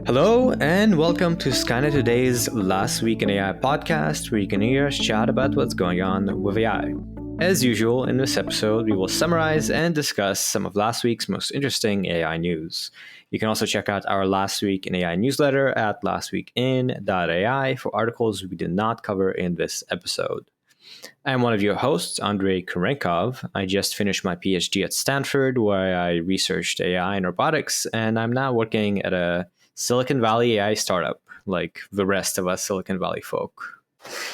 Hello, and welcome to Skynet Today's Last Week in AI podcast, where you can hear us chat about what's going on with AI. As usual, in this episode, we will summarize and discuss some of last week's most interesting AI news. You can also check out our Last Week in AI newsletter at lastweekin.ai for articles we did not cover in this episode. I'm one of your hosts, Andrei Kurenkov. I just finished my PhD at Stanford, where I researched AI and robotics, and I'm now working at a Silicon Valley AI startup, like the rest of us Silicon Valley folk.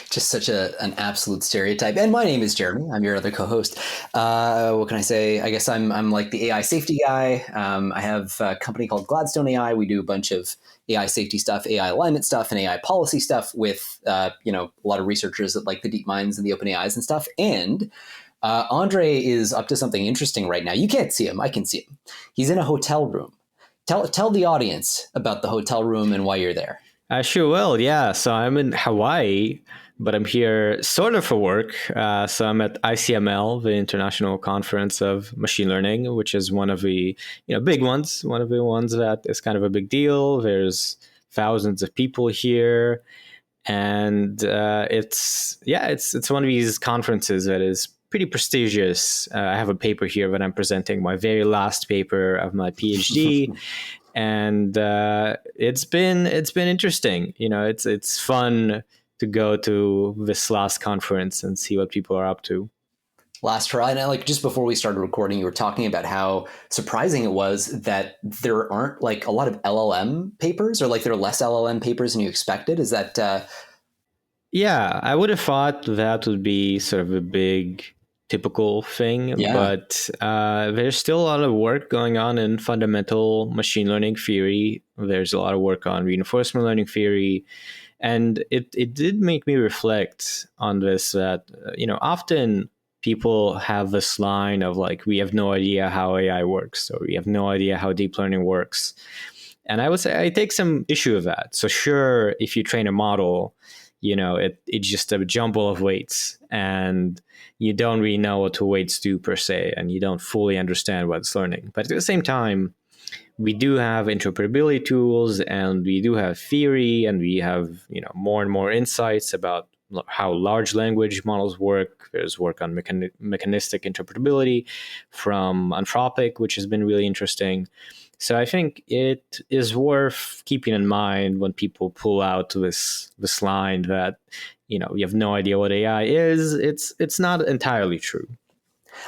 Just such an absolute stereotype. And my name is Jeremy. I'm your other co-host. What can I say? I guess I'm like the AI safety guy. I have a company called Gladstone AI. We do a bunch of AI safety stuff, AI alignment stuff, and AI policy stuff with a lot of researchers at like the DeepMinds and the OpenAIs and stuff. And Andre is up to something interesting right now. You can't see him. I can see him. He's in a hotel room. Tell the audience about the hotel room and why you're there. I sure will, yeah. So I'm in Hawaii, but I'm here sort of for work. So I'm at ICML, the International Conference of Machine Learning, which is one of the big ones, one of the ones that is kind of a big deal. There's thousands of people here. And it's one of these conferences that is pretty prestigious. I have a paper here that I'm presenting, my very last paper of my PhD. And it's been interesting. It's fun to go to this last conference and see what people are up to. Last try. And just before we started recording, you were talking about how surprising it was that there aren't like a lot of LLM papers, or like there are less LLM papers than you expected. Is that? Yeah, I would have thought that would be sort of a big typical thing, but there's still a lot of work going on in fundamental machine learning theory. There's a lot of work on reinforcement learning theory. And it did make me reflect on this, that, often people have this line of like, we have no idea how AI works, or we have no idea how deep learning works. And I would say I take some issue with that. So sure, if you train a model, it's just a jumble of weights, and you don't really know what the weights do per se, and you don't fully understand what it's learning. But at the same time, we do have interpretability tools, and we do have theory, and we have more and more insights about how large language models work. There's work on mechanistic interpretability from Anthropic, which has been really interesting. So I think it is worth keeping in mind when people pull out this line that you have no idea what AI is. It's not entirely true.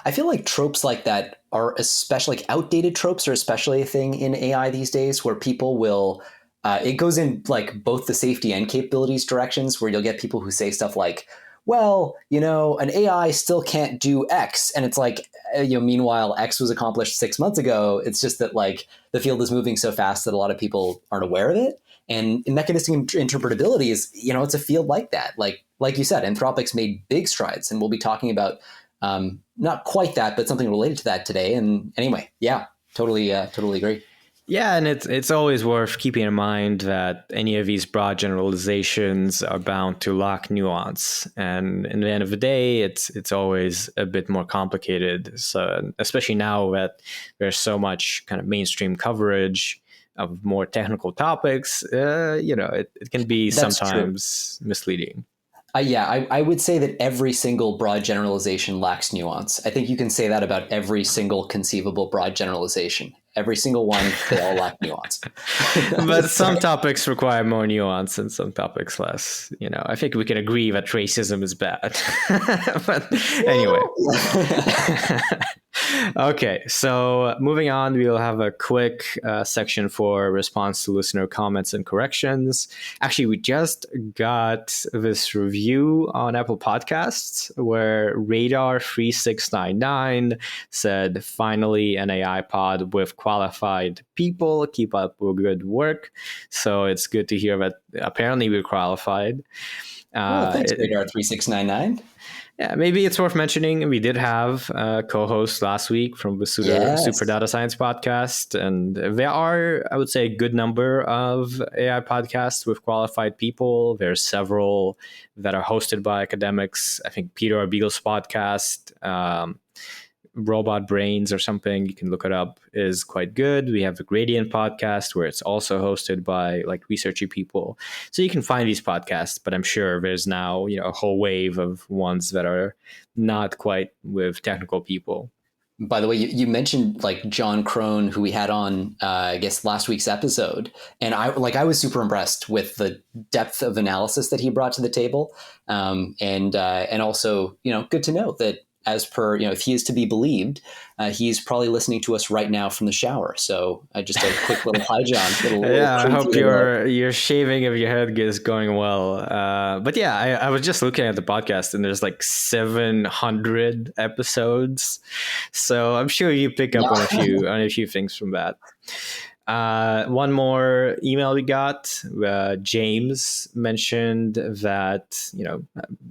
I feel like tropes like that are especially like outdated tropes are especially a thing in AI these days, where people will it goes in like both the safety and capabilities directions, where you'll get people who say stuff like, well, an AI still can't do X. And it's like, meanwhile, X was accomplished 6 months ago. It's just that like the field is moving so fast that a lot of people aren't aware of it. And in mechanistic interpretability is, it's a field like that. Like you said, Anthropic's made big strides, and we'll be talking about not quite that, but something related to that today. And anyway, yeah, totally agree. Yeah, and it's always worth keeping in mind that any of these broad generalizations are bound to lack nuance. And in the end of the day, it's always a bit more complicated. So especially now that there's so much kind of mainstream coverage of more technical topics, it can be sometimes misleading. I would say that every single broad generalization lacks nuance. I think you can say that about every single conceivable broad generalization. Every single one, they all lack nuance. But some topics require more nuance and some topics less. I think we can agree that racism is bad. But anyway. Okay, so moving on, we'll have a quick section for response to listener comments and corrections. Actually, we just got this review on Apple Podcasts where Radar3699 said, finally an AI pod with qualified people. Keep up with good work. So it's good to hear that apparently we're qualified. Thanks, Radar3699. Yeah, maybe it's worth mentioning we did have a co-host last week from the Super Data Science podcast, and there are, I would say, a good number of AI podcasts with qualified people. There's several that are hosted by academics. I think Peter Arbegel's podcast Robot Brains or something, you can look it up, is quite good. We have the Gradient podcast where it's also hosted by like researchy people. So you can find these podcasts, but I'm sure there's now, a whole wave of ones that are not quite with technical people. By the way, you mentioned like John Crone, who we had on, I guess, last week's episode, and I was super impressed with the depth of analysis that he brought to the table, and also, good to know that as per, if he is to be believed, he's probably listening to us right now from the shower. So just a quick little hi, John. I hope your shaving of your head is going well. But yeah, I was just looking at the podcast and there's like 700 episodes. So I'm sure you pick up on a few things from that. One more email we got. James mentioned that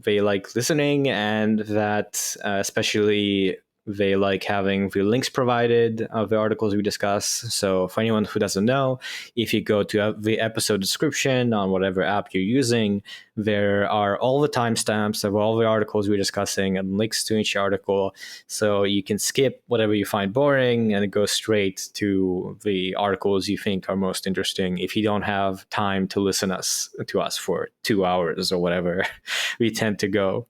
they like listening and that especially they like having the links provided of the articles we discuss. So for anyone who doesn't know, if you go to the episode description on whatever app you're using, there are all the timestamps of all the articles we're discussing and links to each article. So you can skip whatever you find boring and go straight to the articles you think are most interesting if you don't have time to listen to us for 2 hours or whatever we tend to go.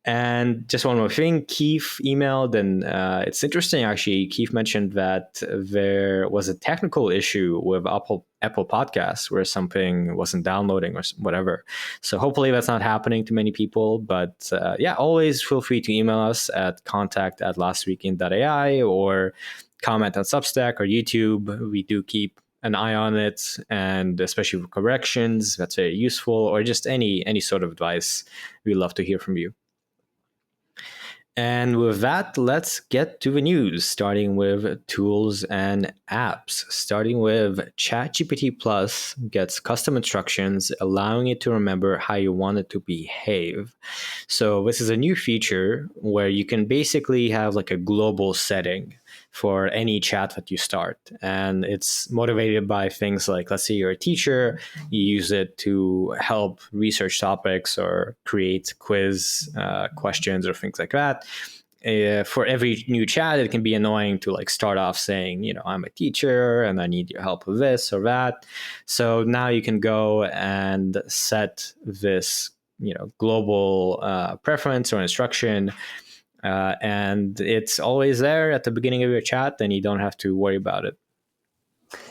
And just one more thing, Keith emailed, and it's interesting actually. Keith mentioned that there was a technical issue with Apple Podcasts where something wasn't downloading or whatever. So hopefully that's not happening to many people. But always feel free to email us at contact@lastweekend.ai or comment on Substack or YouTube. We do keep an eye on it, and especially with corrections, that's very useful, or just any sort of advice. We'd love to hear from you. And with that, let's get to the news, starting with tools and apps. Starting with ChatGPT Plus gets custom instructions, allowing it to remember how you want it to behave. So this is a new feature where you can basically have like a global setting for any chat that you start. And it's motivated by things like, let's say you're a teacher, you use it to help research topics or create quiz questions or things like that. For every new chat, it can be annoying to like start off saying, I'm a teacher and I need your help with this or that. So now you can go and set this, global preference or instruction. And it's always there at the beginning of your chat, and you don't have to worry about it.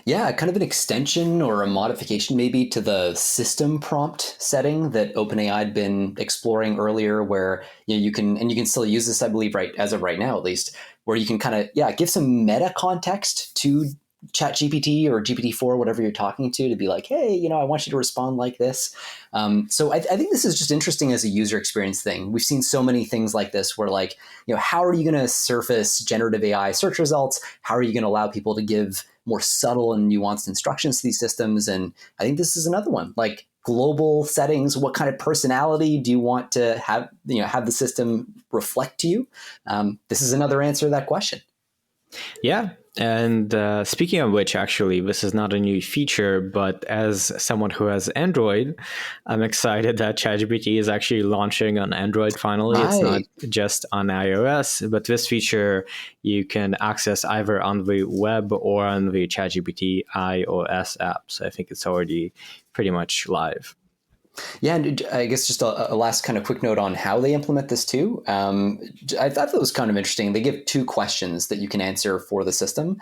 Yeah, kind of an extension or a modification maybe to the system prompt setting that OpenAI had been exploring earlier, where you can still use this, I believe, right as of right now at least, where you can kind of give some meta context to ChatGPT or GPT-4, whatever you're talking to be like, hey, I want you to respond like this. So I think this is just interesting as a user experience thing. We've seen so many things like this where like, how are you going to surface generative AI search results? How are you going to allow people to give more subtle and nuanced instructions to these systems? And I think this is another one, like global settings. What kind of personality do you want to have, have the system reflect to you? This is another answer to that question. Yeah. And speaking of which, actually, this is not a new feature, but as someone who has Android, I'm excited that ChatGPT is actually launching on Android finally. Right. It's not just on iOS, but this feature you can access either on the web or on the ChatGPT iOS app. So I think it's already pretty much live. Yeah, and I guess just a last kind of quick note on how they implement this too. I thought that was kind of interesting. They give 2 questions that you can answer for the system.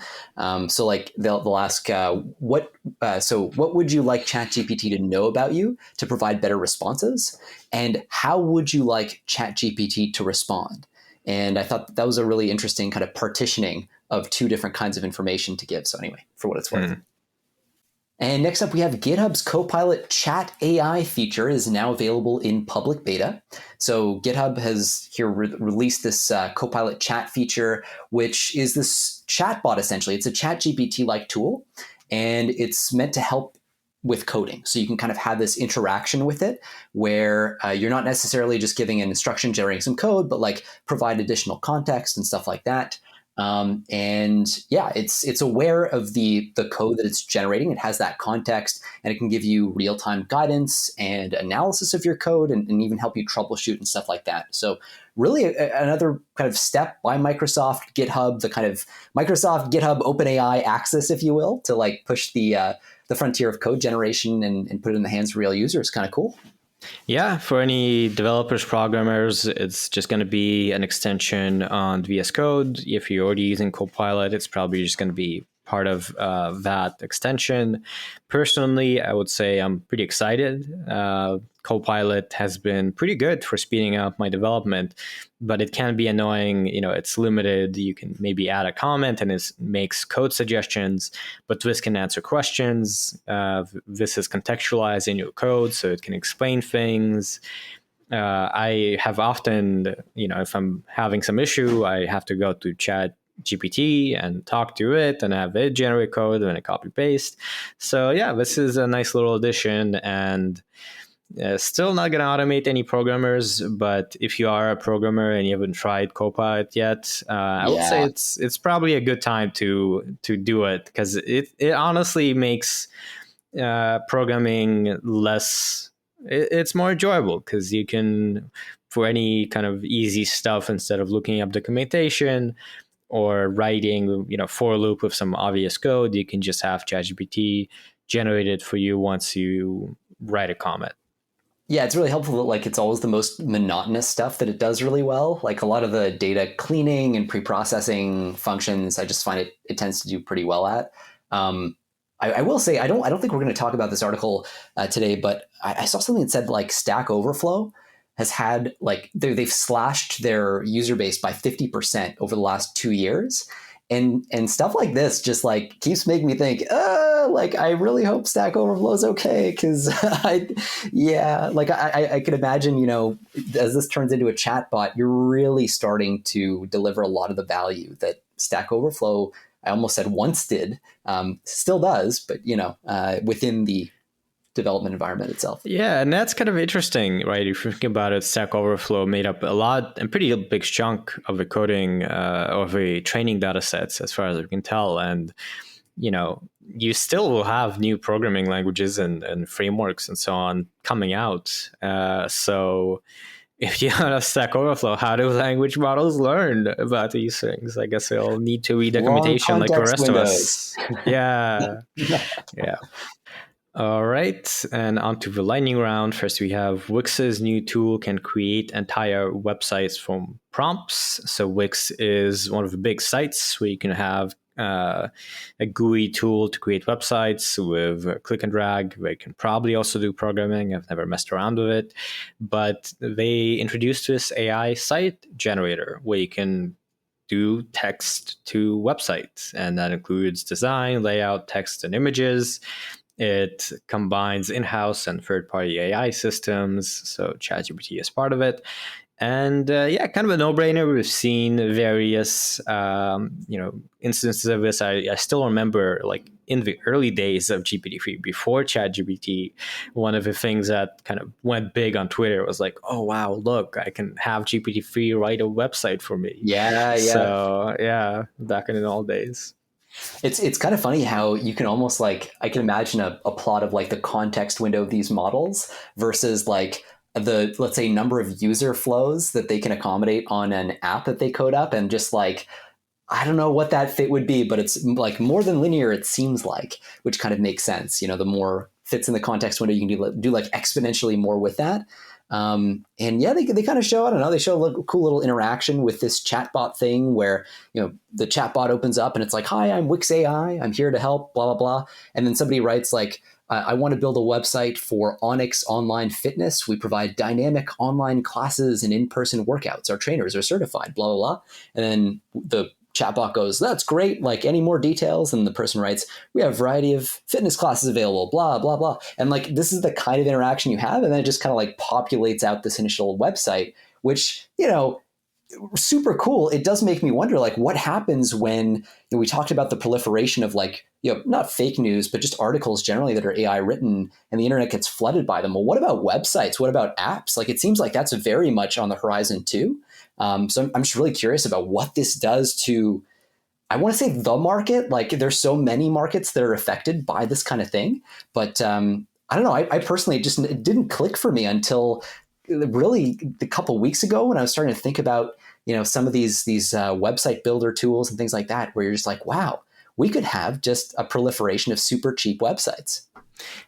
So like they'll ask, what would you like ChatGPT to know about you to provide better responses? And how would you like ChatGPT to respond? And I thought that was a really interesting kind of partitioning of 2 different kinds of information to give. So anyway, for what it's worth. Mm-hmm. And next up, we have GitHub's Copilot Chat AI feature is now available in public beta. So GitHub has here released this Copilot chat feature, which is this chatbot essentially. It's a ChatGPT-like tool, and it's meant to help with coding. So you can kind of have this interaction with it where you're not necessarily just giving an instruction, generating some code, but like provide additional context and stuff like that. And yeah, it's aware of the code that it's generating. It has that context, and it can give you real time guidance and analysis of your code, and even help you troubleshoot and stuff like that. So really, another kind of step by Microsoft GitHub, the kind of Microsoft GitHub OpenAI axis, if you will, to like push the frontier of code generation and put it in the hands of real users. Kind of cool. Yeah, for any developers, programmers, it's just going to be an extension on VS Code. If you're already using Copilot, it's probably just going to be part of that extension. Personally, I would say I'm pretty excited. Copilot has been pretty good for speeding up my development, but it can be annoying. It's limited. You can maybe add a comment and it makes code suggestions, but this can answer questions. This is contextualized in your code, so it can explain things. I have often, if I'm having some issue, I have to go to ChatGPT and talk to it and have it generate code and a copy paste. So yeah, this is a nice little addition, and still not going to automate any programmers, but if you are a programmer and you haven't tried Copilot yet, I would say it's probably a good time to do it, because it honestly makes programming less. It's more enjoyable because you can, for any kind of easy stuff, instead of looking up documentation or writing, for loop with some obvious code, you can just have ChatGPT generate it for you once you write a comment. Yeah, it's really helpful that like it's always the most monotonous stuff that it does really well. Like a lot of the data cleaning and pre-processing functions, I just find it tends to do pretty well at. I will say I don't think we're going to talk about this article today, but I saw something that said like Stack Overflow has had like they've slashed their user base by 50% over the last 2 years. And stuff like this just like keeps making me think, like I really hope Stack Overflow is okay, because I could imagine, as this turns into a chatbot, you're really starting to deliver a lot of the value that Stack Overflow, I almost said once did, still does, but within the development environment itself. Yeah, and that's kind of interesting, right? If you think about it, Stack Overflow made up a lot and pretty big chunk of the coding of the training data sets, as far as we can tell. And, you still will have new programming languages and frameworks and so on coming out. So if you have a Stack Overflow, how do language models learn about these things? I guess they'll need to read documentation like the rest of us. Yeah. Yeah. All right, and on to the lightning round. First, we have Wix's new tool can create entire websites from prompts. So Wix is one of the big sites where you can have a GUI tool to create websites with click and drag. They can probably also do programming. I've never messed around with it, but they introduced this AI site generator where you can do text to websites, and that includes design, layout, text, and images. It combines in-house and third-party AI systems, so ChatGPT is part of it. And kind of a no-brainer. We've seen various, instances of this. I still remember, like in the early days of GPT-3, before ChatGPT, one of the things that kind of went big on Twitter was like, "Oh wow, look, I can have GPT-3 write a website for me." Yeah. So yeah, back in the old days. It's kind of funny how you can almost like, I can imagine a plot of like the context window of these models versus like the, let's say, number of user flows that they can accommodate on an app that they code up, and just like, I don't know what that fit would be, but it's like more than linear, it seems like, which kind of makes sense. The more fits in the context window, you can do like exponentially more with that. And yeah, they kind of show, I don't know, they show a cool little interaction with this chatbot thing where, the chatbot opens up and it's like, "Hi, I'm Wix AI. I'm here to help, blah, blah, blah." And then somebody writes like, "I want to build a website for Onyx Online Fitness. We provide dynamic online classes and in-person workouts. Our trainers are certified, blah, blah, blah." And then the chatbot goes, "That's great. Like, any more details?" And the person writes, "We have a variety of fitness classes available, blah, blah, blah." And like, this is the kind of interaction you have. And then it just kind of like populates out this initial website, which, super cool. It does make me wonder, like, what happens when, we talked about the proliferation of like, not fake news, but just articles generally that are AI written, and the internet gets flooded by them. Well, what about websites? What about apps? Like, it seems like that's very much on the horizon too. So I'm just really curious about what this does to I want to say the market. Like there's so many markets that are affected by this kind of thing, but I don't know. I personally it didn't click for me until really a couple weeks ago when I was starting to think about some of these website builder tools and things like that, where you're just like, wow, we could have just a proliferation of super cheap websites.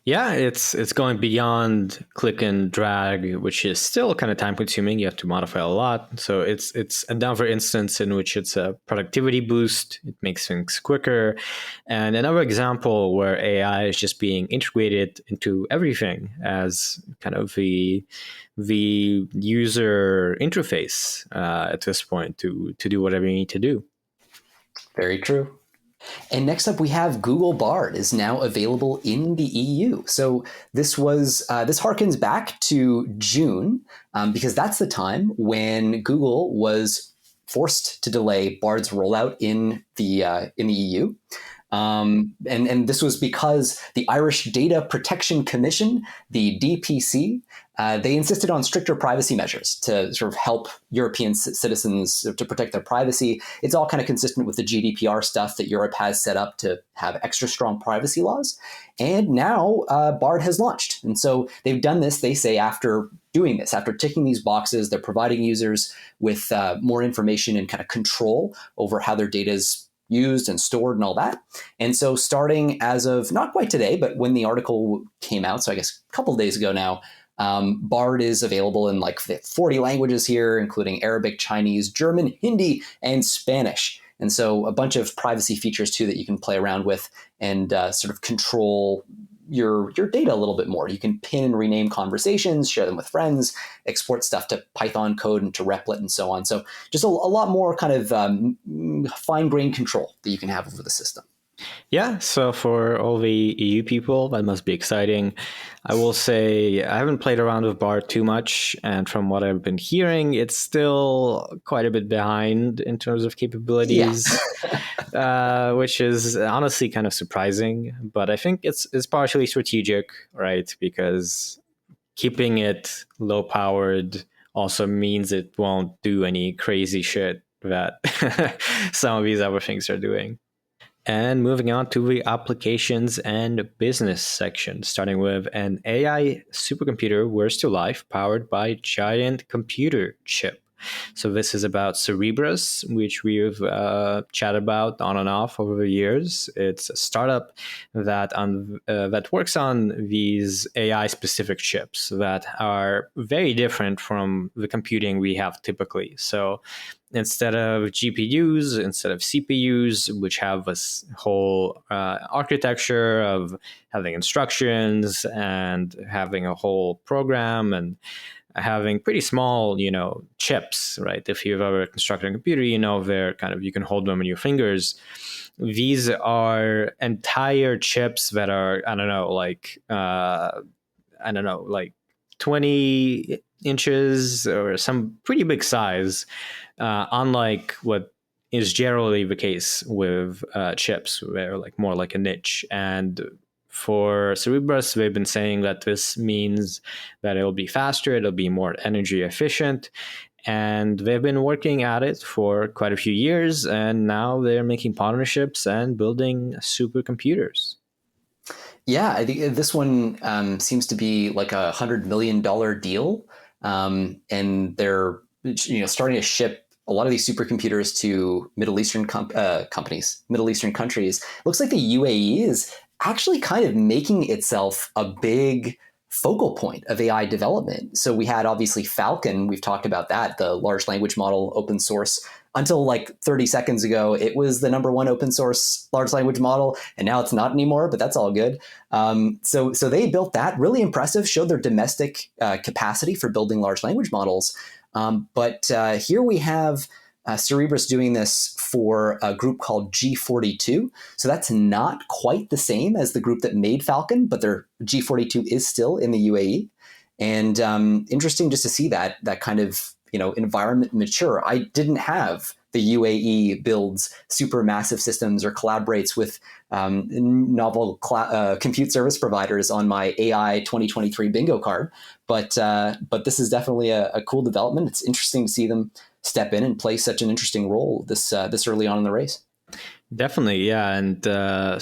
Yeah, it's going beyond click and drag, which is still kind of time consuming. You have to modify a lot. So it's another instance in which it's a productivity boost. It makes things quicker. And another example where AI is just being integrated into everything as kind of the user interface at this point to do whatever you need to do. Very true. And next up, we have Google Bard is now available in the EU. So this harkens back to June because that's the time when Google was forced to delay Bard's rollout in the EU. And this was because the Irish Data Protection Commission, the DPC, they insisted on stricter privacy measures to sort of help European citizens to protect their privacy. It's all kind of consistent with the GDPR stuff that Europe has set up to have extra strong privacy laws. And now Bard has launched. And so they've done this, they say, after doing this, after ticking these boxes, they're providing users with more information and kind of control over how their data is used and stored and all that. And so starting as of not quite today, but when the article came out, so I guess a couple of days ago now, Bard is available in like 40 languages here, including Arabic, Chinese, German, Hindi, and Spanish. And so a bunch of privacy features too that you can play around with and sort of control your data a little bit more. You can pin and rename conversations, share them with friends, export stuff to Python code and to Replit and so on. So just a lot more kind of fine-grained control that you can have over the system. Yeah, so for all the EU people, that must be exciting. I will say I haven't played around with Bard too much, and from what I've been hearing, it's still quite a bit behind in terms of capabilities, which is honestly kind of surprising. But I think it's partially strategic, right? Because keeping it low powered also means it won't do any crazy shit that some of these other things are doing. And moving on to the applications and business section, starting with an AI supercomputer Whirs to life powered by giant computer chip. So this is about Cerebras, which we've chatted about on and off over the years. It's a startup that works on these AI-specific chips that are very different from the computing we have typically. So instead of GPUs, instead of CPUs, which have this whole architecture of having instructions and having a whole program and having pretty small, chips, right? If you've ever constructed a computer, they're kind of, you can hold them in your fingers. These are entire chips that are, like 20 inches or some pretty big size, unlike what is generally the case with chips. They're like more like a niche. And for Cerebras, they've been saying that this means that it'll be faster, it'll be more energy efficient. And they've been working at it for quite a few years, and now they're making partnerships and building supercomputers. Yeah, I think this one seems to be like $100 million deal, and they're starting to ship a lot of these supercomputers to Middle Eastern companies, Middle Eastern countries. Looks like the UAE is actually kind of making itself a big focal point of AI development. So we had obviously Falcon, we've talked about that, the large language model open source. Until like 30 seconds ago, it was the number one open source large language model, and now it's not anymore, but that's all good. So they built that, really impressive, showed their domestic capacity for building large language models. But here we have Cerebras doing this for a group called G42. So that's not quite the same as the group that made Falcon, but their G42 is still in the UAE. And interesting just to see that kind of environment mature. I didn't have the UAE builds super massive systems or collaborates with novel compute service providers on my AI 2023 bingo card. But this is definitely a cool development. It's interesting to see them step in and play such an interesting role this early on in the race. Definitely, yeah. And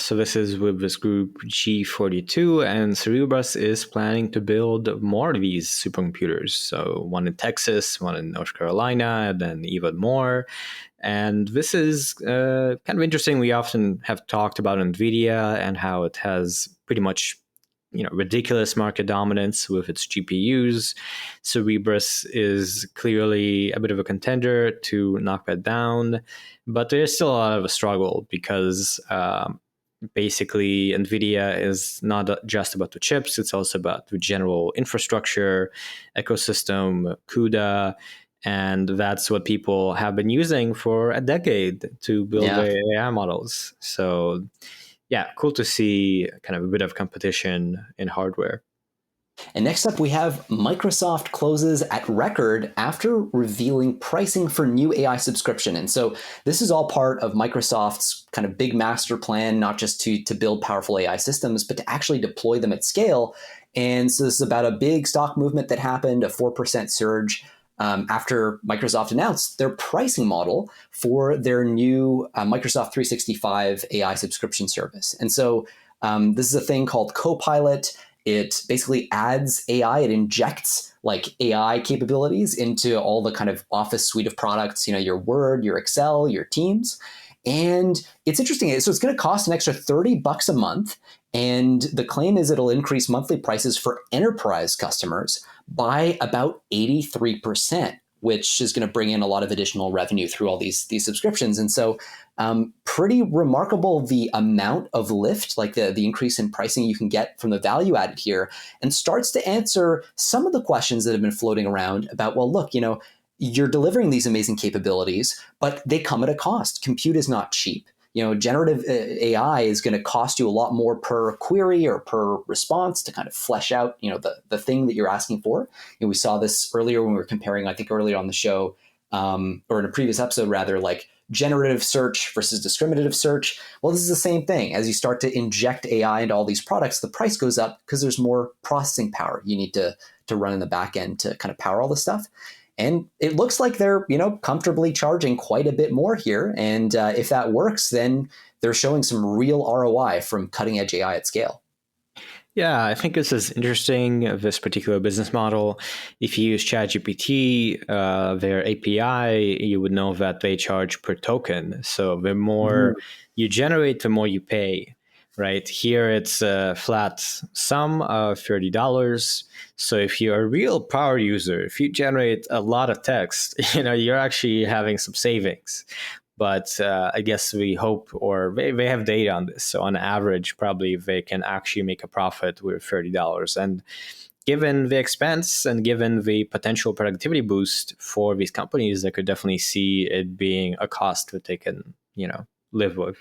so this is with this group G42, and Cerebras is planning to build more of these supercomputers. So one in Texas, one in North Carolina, and then even more. And this is kind of interesting. We often have talked about NVIDIA and how it has pretty much ridiculous market dominance with its GPUs. Cerebras is clearly a bit of a contender to knock that down, but there's still a lot of a struggle because basically NVIDIA is not just about the chips, it's also about the general infrastructure, ecosystem, CUDA, and that's what people have been using for a decade to build Yeah. their AI models. So yeah, cool to see kind of a bit of competition in hardware. And next up, we have Microsoft closes at record after revealing pricing for new AI subscription. And so this is all part of Microsoft's kind of big master plan, not just to build powerful AI systems, but to actually deploy them at scale. And so this is about a big stock movement that happened, a 4% surge after Microsoft announced their pricing model for their new Microsoft 365 AI subscription service. And so this is a thing called Copilot. It basically adds AI. It injects like AI capabilities into all the kind of Office suite of products, your Word, your Excel, your Teams. And it's interesting. So it's going to cost an extra $30 a month. And the claim is it'll increase monthly prices for enterprise customers by about 83%, which is going to bring in a lot of additional revenue through all these subscriptions. And so pretty remarkable the amount of lift, like the increase in pricing you can get from the value added here, and starts to answer some of the questions that have been floating around about, well, look, you're delivering these amazing capabilities, but they come at a cost. Compute is not cheap. Generative AI is going to cost you a lot more per query or per response to kind of flesh out, the thing that you're asking for. We saw this earlier when we were comparing, I think earlier on the show, or in a previous episode rather, like generative search versus discriminative search. Well, this is the same thing. As you start to inject AI into all these products, the price goes up because there's more processing power you need to run in the back end to kind of power all this stuff. And it looks like they're, comfortably charging quite a bit more here. And if that works, then they're showing some real ROI from cutting edge AI at scale. Yeah, I think this is interesting, this particular business model. If you use ChatGPT, their API, you would know that they charge per token. So the more you generate, the more you pay. Right here, it's a flat sum of $30. So if you're a real power user, if you generate a lot of text, you're actually having some savings. But I guess we hope, or they have data on this. So on average, probably they can actually make a profit with $30. And given the expense and given the potential productivity boost for these companies, I could definitely see it being a cost that they can, live with.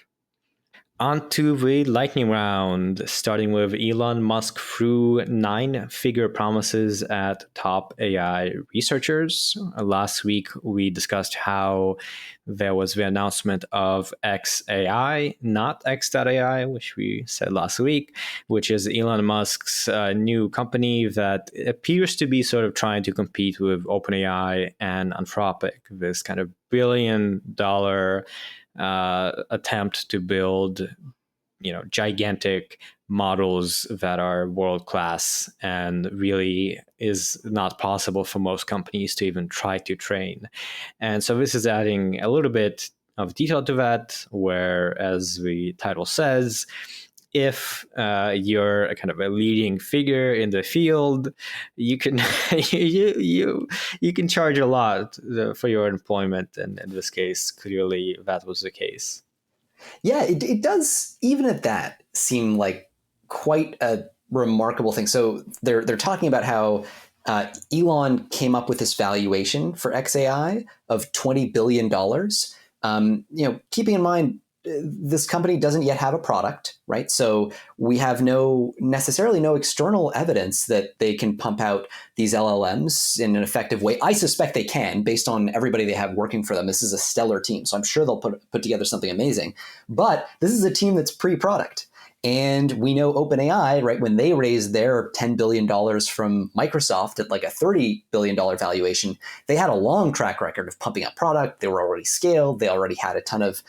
On to the lightning round, starting with Elon Musk threw 9-figure promises at top AI researchers. Last week, we discussed how there was the announcement of XAI, not X.AI, which we said last week, which is Elon Musk's new company that appears to be sort of trying to compete with OpenAI and Anthropic, this kind of billion-dollar attempt to build, gigantic models that are world class, and really is not possible for most companies to even try to train. And so this is adding a little bit of detail to that, where, as the title says, if you're a kind of a leading figure in the field, you can you can charge a lot for your employment, and in this case, clearly that was the case. Yeah, it does, even at that, seem like quite a remarkable thing. So they're talking about how Elon came up with this valuation for XAI of $20 billion. Keeping in mind, this company doesn't yet have a product, right? So we have necessarily no external evidence that they can pump out these LLMs in an effective way. I suspect they can, based on everybody they have working for them. This is a stellar team, so I'm sure they'll put together something amazing. But this is a team that's pre-product. And we know OpenAI, right, when they raised their $10 billion from Microsoft at like a $30 billion valuation, they had a long track record of pumping up product. They were already scaled. They already had a ton of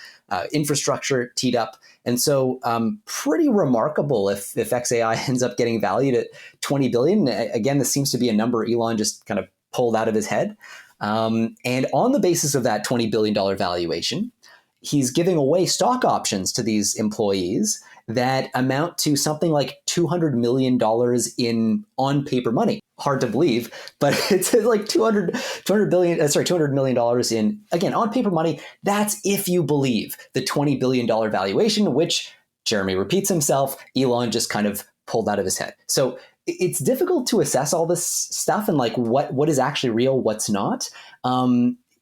infrastructure teed up. And so pretty remarkable if XAI ends up getting valued at 20 billion. Again, this seems to be a number Elon just kind of pulled out of his head. And on the basis of that $20 billion valuation, he's giving away stock options to these employees that amount to something like $200 million in on-paper money. Hard to believe, but it's like $200 million in, again, on-paper money. That's if you believe the $20 billion valuation, which Jeremy repeats himself, Elon just kind of pulled out of his head. So it's difficult to assess all this stuff and like what is actually real, what's not.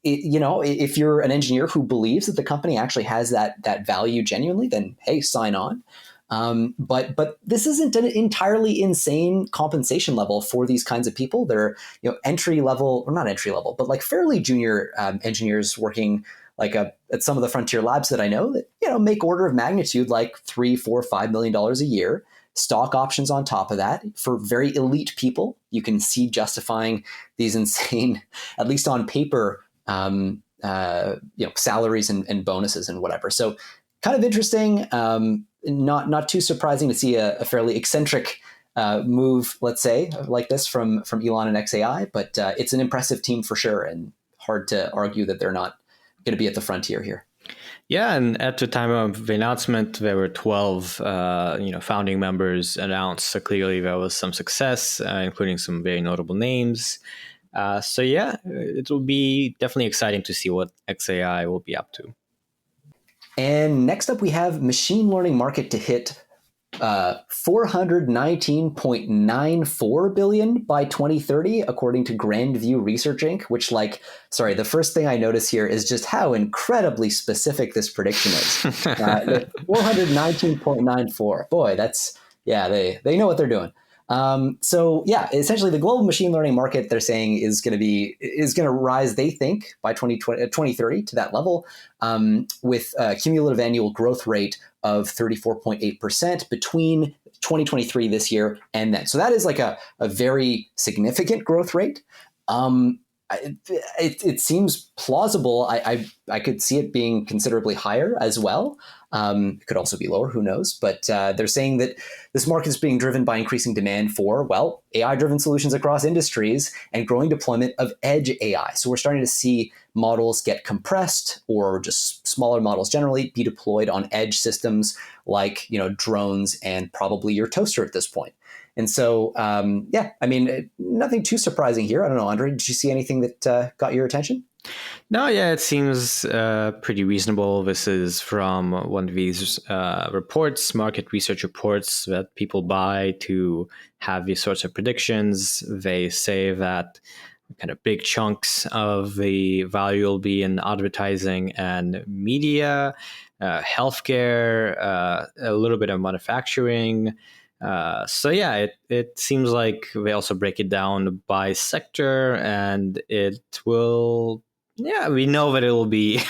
If you're an engineer who believes that the company actually has that value genuinely, then hey, sign on. But this isn't an entirely insane compensation level for these kinds of people. They're entry level, or not entry level, but like fairly junior engineers working like at some of the frontier labs that I know that make order of magnitude like $3, $4, $5 million a year. Stock options on top of that for very elite people. You can see justifying these insane, at least on paper, salaries and bonuses and whatever. So kind of interesting. Not too surprising to see a fairly eccentric move, let's say, like this from Elon and XAI. But it's an impressive team for sure, and hard to argue that they're not going to be at the frontier here. Yeah, and at the time of the announcement, there were 12, founding members announced. So clearly, there was some success, including some very notable names. So yeah, it will be definitely exciting to see what XAI will be up to. And next up, we have machine learning market to hit 419.94 billion by 2030, according to Grandview Research Inc., which the first thing I notice here is just how incredibly specific this prediction is. 419.94. Boy, they know what they're doing. Essentially the global machine learning market, they're saying is going to rise, they think, by 2030 to that level, with a cumulative annual growth rate of 34.8% between 2023 this year and then. So that is like a very significant growth rate. It seems plausible. I could see it being considerably higher as well. It could also be lower, who knows? But they're saying that this market is being driven by increasing demand for, AI-driven solutions across industries and growing deployment of edge AI. So we're starting to see models get compressed, or just smaller models generally be deployed on edge systems like drones and probably your toaster at this point. And so, nothing too surprising here. I don't know, Andre, did you see anything that got your attention? No, yeah, it seems pretty reasonable. This is from one of these reports, market research reports that people buy to have these sorts of predictions. They say that kind of big chunks of the value will be in advertising and media, healthcare, a little bit of manufacturing. It seems like they also break it down by sector, and it will, we know that it will be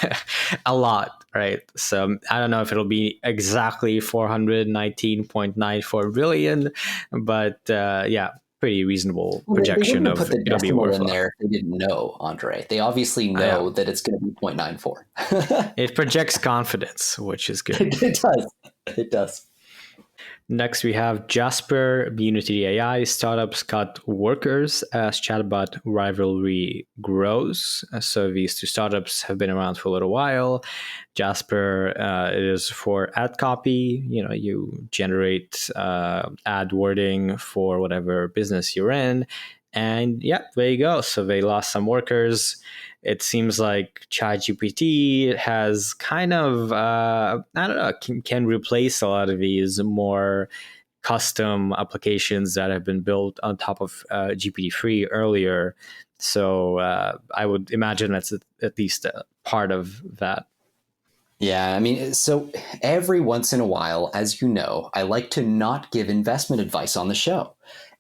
a lot, right? So I don't know if it'll be exactly 419.94 billion, but pretty reasonable projection of put the decimal in there if they didn't know, Andre. They obviously know that it's going to be 0.94. It projects confidence, which is good. It does. Next, we have Jasper, Mutiny AI. Startups cut workers as chatbot Rivalry grows. So these two startups have been around for a little while. Jasper is for ad copy. You generate ad wording for whatever business you're in. And there you go. So they lost some workers. It seems like ChatGPT has kind of, can replace a lot of these more custom applications that have been built on top of GPT-3 earlier. So I would imagine that's at least a part of that. Yeah, so every once in a while, as you know, I like to not give investment advice on the show.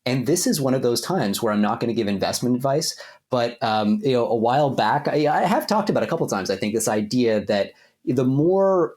And this is one of those times where I'm not going to give investment advice. But a while back, I have talked about a couple of times, I think, this idea that the more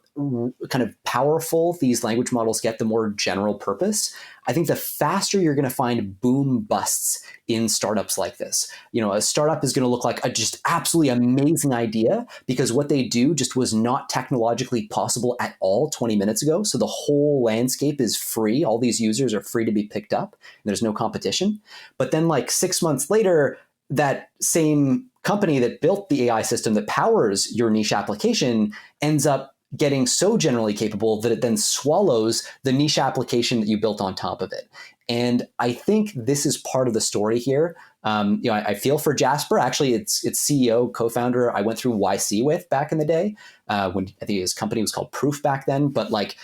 kind of powerful these language models get, the more general purpose, I think the faster you're going to find boom busts in startups like this. A startup is going to look like a just absolutely amazing idea because what they do just was not technologically possible at all 20 minutes ago. So the whole landscape is free. All these users are free to be picked up. And there's no competition. But then like 6 months later, that same company that built the AI system that powers your niche application ends up getting so generally capable that it then swallows the niche application that you built on top of it. And I think this is part of the story here. I feel for Jasper. Actually, it's CEO, co-founder I went through YC with back in the day when I think his company was called Proof back then. But like,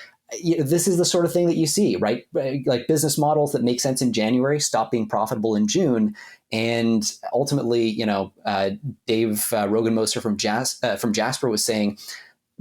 this is the sort of thing that you see, right? Like business models that make sense in January stop being profitable in June. And ultimately, Dave Rogenmoser from Jasper was saying,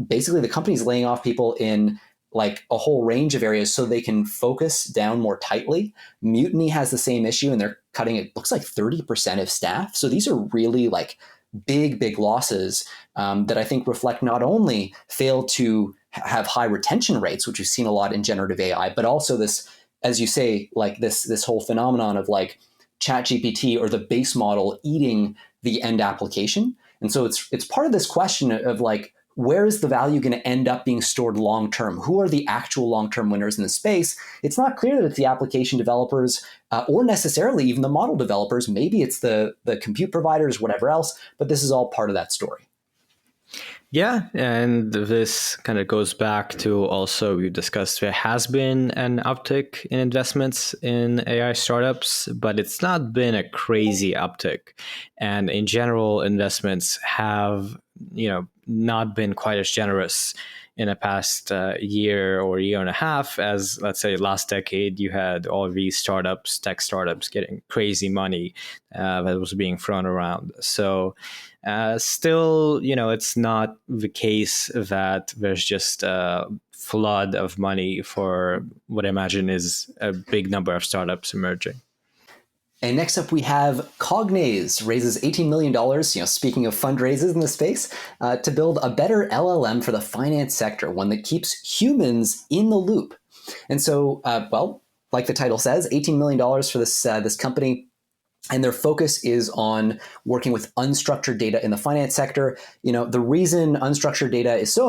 basically the company's laying off people in like a whole range of areas so they can focus down more tightly. Mutiny has the same issue and they're cutting, it looks like 30% of staff. So these are really like big losses that I think reflect not only fail to have high retention rates, which we've seen a lot in generative AI, but also this, as you say, like this whole phenomenon of like ChatGPT or the base model eating the end application. And so it's part of this question of like, where is the value going to end up being stored long term? Who are the actual long term winners in the space? It's not clear that it's the application developers or necessarily even the model developers. Maybe it's the compute providers, whatever else. But this is all part of that story. Yeah, and this kind of goes back to also we discussed there has been an uptick in investments in AI startups, but it's not been a crazy uptick. And in general, investments have, not been quite as generous in the past year or year and a half as, let's say, last decade. You had all of these startups, tech startups, getting crazy money that was being thrown around. So still, it's not the case that there's just a flood of money for what I imagine is a big number of startups emerging. And next up, we have Cognaize raises $18 million, speaking of fundraisers in the space, to build a better LLM for the finance sector, one that keeps humans in the loop. And so, like the title says, $18 million for this company. And their focus is on working with unstructured data in the finance sector. The reason unstructured data is so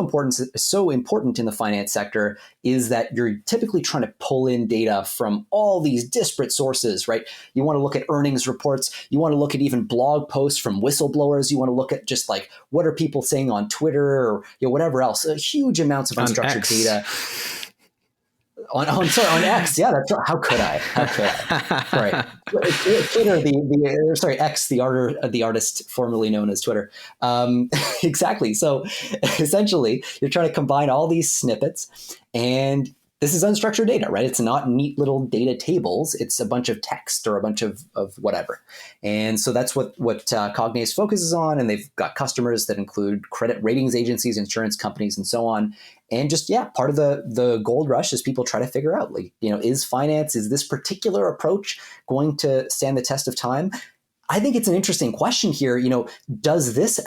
important in the finance sector is that you're typically trying to pull in data from all these disparate sources, right? You want to look at earnings reports. You want to look at even blog posts from whistleblowers. You want to look at just like, what are people saying on Twitter or whatever else? Huge amounts of unstructured data. On X, yeah, that's right. How could I? Sorry, Twitter, X, the artist formerly known as Twitter. Exactly. So essentially, you're trying to combine all these snippets, and this is unstructured data, right? It's not neat little data tables. It's a bunch of text or a bunch of whatever. And so that's what Cognaize focuses on. And they've got customers that include credit ratings agencies, insurance companies, and so on. And just, part of the gold rush is people try to figure out, like, is this particular approach going to stand the test of time? I think it's an interesting question here. Does this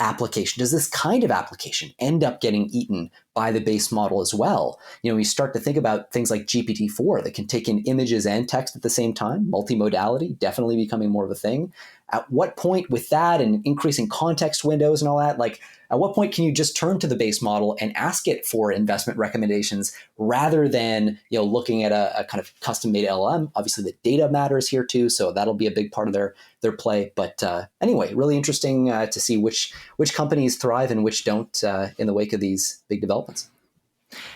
kind of application end up getting eaten by the base model as well? We start to think about things like GPT-4 that can take in images and text at the same time. Multimodality definitely becoming more of a thing. At what point with that and increasing context windows and all that, like, at what point can you just turn to the base model and ask it for investment recommendations rather than looking at a kind of custom-made LLM? Obviously, the data matters here too, so that'll be a big part of their play. But anyway, really interesting to see which companies thrive and which don't in the wake of these big developments.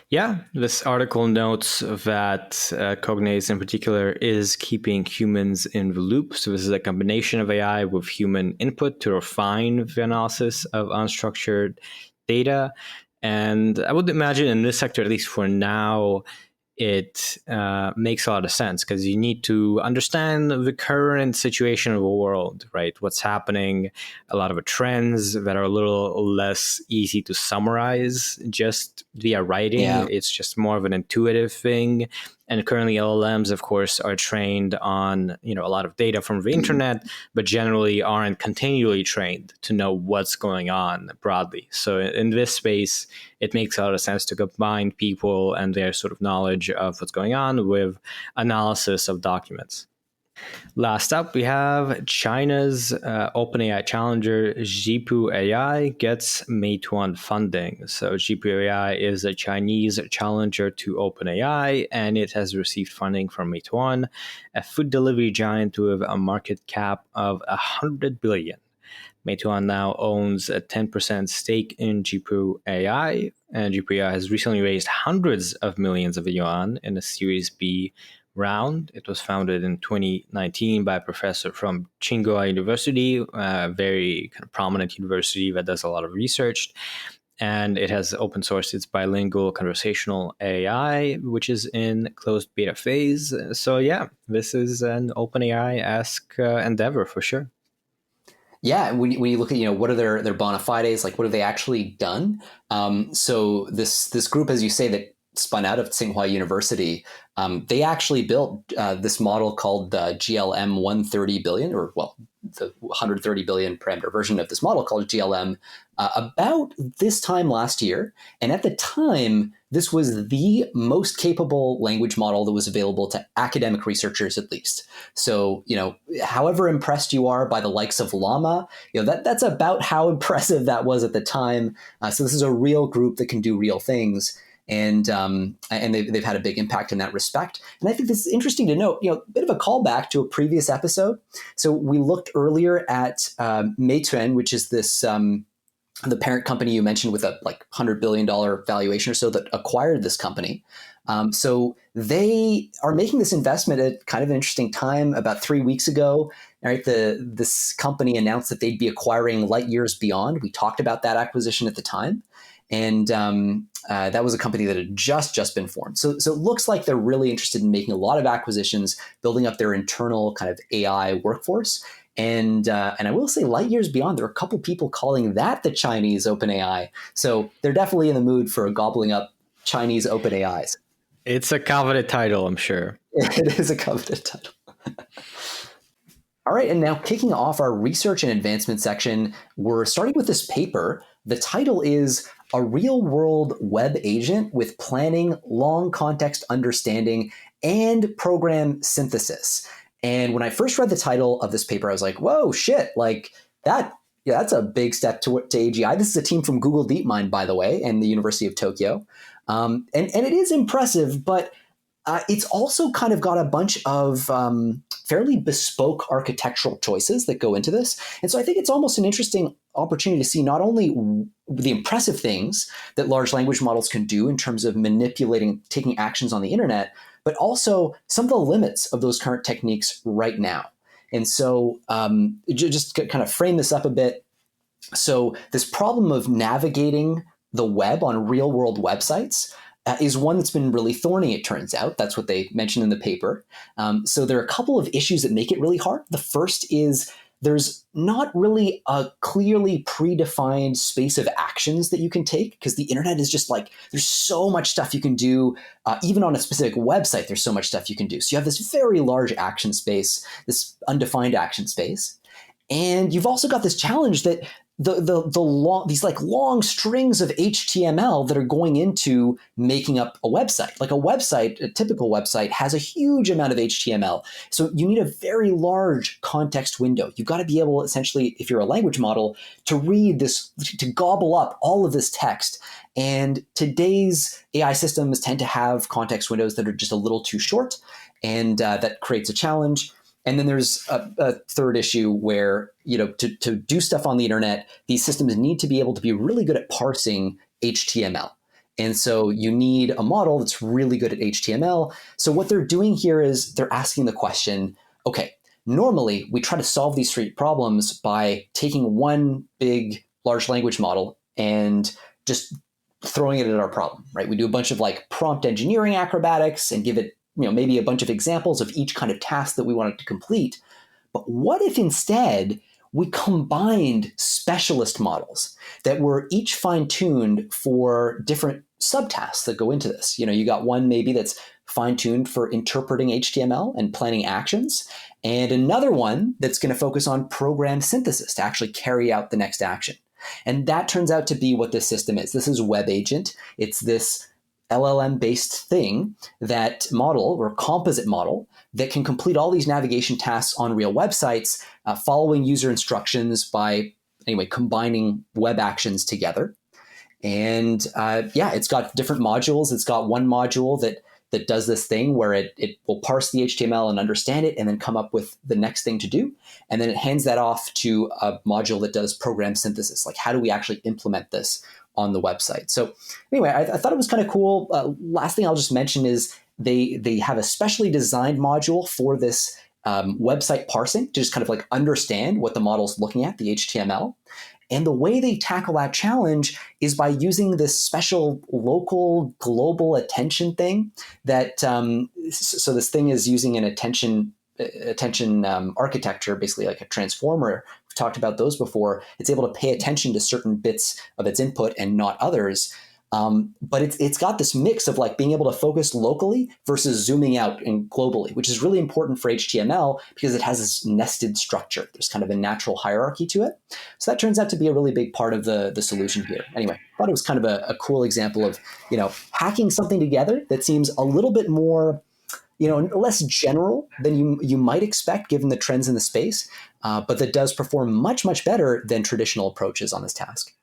Yeah, this article notes that Cognaize in particular is keeping humans in the loop. So this is a combination of AI with human input to refine the analysis of unstructured data. And I would imagine in this sector, at least for now, it makes a lot of sense because you need to understand the current situation of the world, right? What's happening, a lot of the trends that are a little less easy to summarize just via writing. Yeah. It's just more of an intuitive thing. And currently LLMs, of course, are trained on, a lot of data from the internet, but generally aren't continually trained to know what's going on broadly. So in this space, it makes a lot of sense to combine people and their sort of knowledge of what's going on with analysis of documents. Last up, we have China's OpenAI challenger Zhipu AI gets Meituan funding. So Zhipu AI is a Chinese challenger to OpenAI, and it has received funding from Meituan, a food delivery giant with a market cap of 100 billion. Meituan now owns a 10% stake in Zhipu AI, and Zhipu AI has recently raised hundreds of millions of yuan in a Series B round. It was founded in 2019 by a professor from Tsinghua University, a very kind of prominent university that does a lot of research. And it has open sourced its bilingual conversational AI, which is in closed beta phase. So yeah, this is an OpenAI-esque endeavor for sure. Yeah, when you look at what are their bona fides, like what have they actually done? So this group, as you say, that spun out of Tsinghua University, they actually built this model called GLM 130 billion, or well, the 130 billion parameter version of this model called GLM about this time last year. And at the time, this was the most capable language model that was available to academic researchers, at least. So, however impressed you are by the likes of Llama, that's about how impressive that was at the time. So this is a real group that can do real things. And they've had a big impact in that respect. And I think this is interesting to note, a bit of a callback to a previous episode. So we looked earlier at Meituan, which is this the parent company you mentioned with a $100 billion valuation or so that acquired this company. So they are making this investment at kind of an interesting time. About 3 weeks ago, right, this company announced that they'd be acquiring Light Years Beyond. We talked about that acquisition at the time. And that was a company that had just been formed. So it looks like they're really interested in making a lot of acquisitions, building up their internal kind of AI workforce. And I will say, Light Years Beyond, there are a couple people calling that the Chinese OpenAI. So they're definitely in the mood for gobbling up Chinese OpenAIs. It's a coveted title, I'm sure. It is a coveted title. All right, and now kicking off our research and advancement section, we're starting with this paper. The title is A Real-World Web Agent with Planning, Long Context Understanding, and Program Synthesis. And when I first read the title of this paper, I was like, whoa, shit, like that, yeah, that's a big step to AGI. This is a team from Google DeepMind, by the way, and the University of Tokyo. And it is impressive, but it's also kind of got a bunch of fairly bespoke architectural choices that go into this. And so I think it's almost an interesting opportunity to see not only the impressive things that large language models can do in terms of manipulating, taking actions on the internet, but also some of the limits of those current techniques right now. And so just to kind of frame this up a bit. So this problem of navigating the web on real world websites is one that's been really thorny, it turns out. That's what they mentioned in the paper. So there are a couple of issues that make it really hard. The first is there's not really a clearly predefined space of actions that you can take, because the internet is just like, there's so much stuff you can do. Even on a specific website, there's so much stuff you can do. So you have this very large action space, this undefined action space. And you've also got this challenge that these like long strings of HTML that are going into making up a website. Like a typical website has a huge amount of HTML. So you need a very large context window. You've got to be able, essentially, if you're a language model, to read this, to gobble up all of this text. And today's AI systems tend to have context windows that are just a little too short, and that creates a challenge. And then there's a third issue where, to do stuff on the internet, these systems need to be able to be really good at parsing HTML. And so you need a model that's really good at HTML. So what they're doing here is they're asking the question, okay, normally we try to solve these three problems by taking one big large language model and just throwing it at our problem, right? We do a bunch of like prompt engineering acrobatics and give it maybe a bunch of examples of each kind of task that we wanted to complete. But what if instead we combined specialist models that were each fine-tuned for different subtasks that go into this? You got one maybe that's fine-tuned for interpreting HTML and planning actions, and another one that's going to focus on program synthesis to actually carry out the next action. And that turns out to be what this system is. This is WebAgent. It's this LLM-based thing, that model or composite model that can complete all these navigation tasks on real websites, following user instructions by, anyway, combining web actions together. And it's got different modules. It's got one module that does this thing where it will parse the HTML and understand it and then come up with the next thing to do. And then it hands that off to a module that does program synthesis. Like, how do we actually implement this on the website? So anyway, I thought it was kind of cool. Last thing I'll just mention is they have a specially designed module for this website parsing to just kind of like understand what the model's looking at, the HTML. And the way they tackle that challenge is by using this special local global attention thing that, so this thing is using an attention architecture, basically like a transformer. We've talked about those before. It's able to pay attention to certain bits of its input and not others. But it's got this mix of like being able to focus locally versus zooming out and globally, which is really important for HTML because it has this nested structure. There's kind of a natural hierarchy to it. So that turns out to be a really big part of the solution here. Anyway, I thought it was kind of a cool example of, hacking something together that seems a little bit more, less general than you might expect given the trends in the space, but that does perform much, much better than traditional approaches on this task.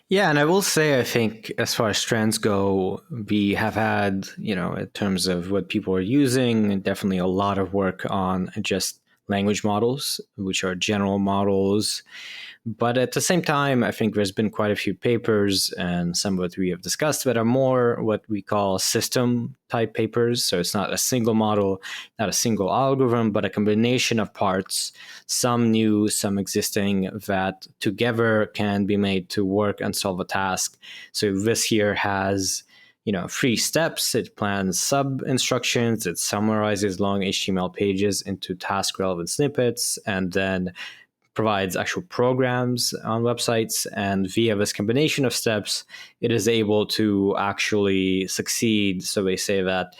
Yeah, and I will say, I think as far as trends go, we have had, in terms of what people are using, definitely a lot of work on just language models, which are general models. But at the same time, I think there's been quite a few papers and some of what we have discussed that are more what we call system type papers. So it's not a single model, not a single algorithm, but a combination of parts, some new, some existing, that together can be made to work and solve a task. So this here has 3 steps. It plans sub instructions. It summarizes long HTML pages into task relevant snippets, and then provides actual programs on websites. And via this combination of steps, it is able to actually succeed. So they say that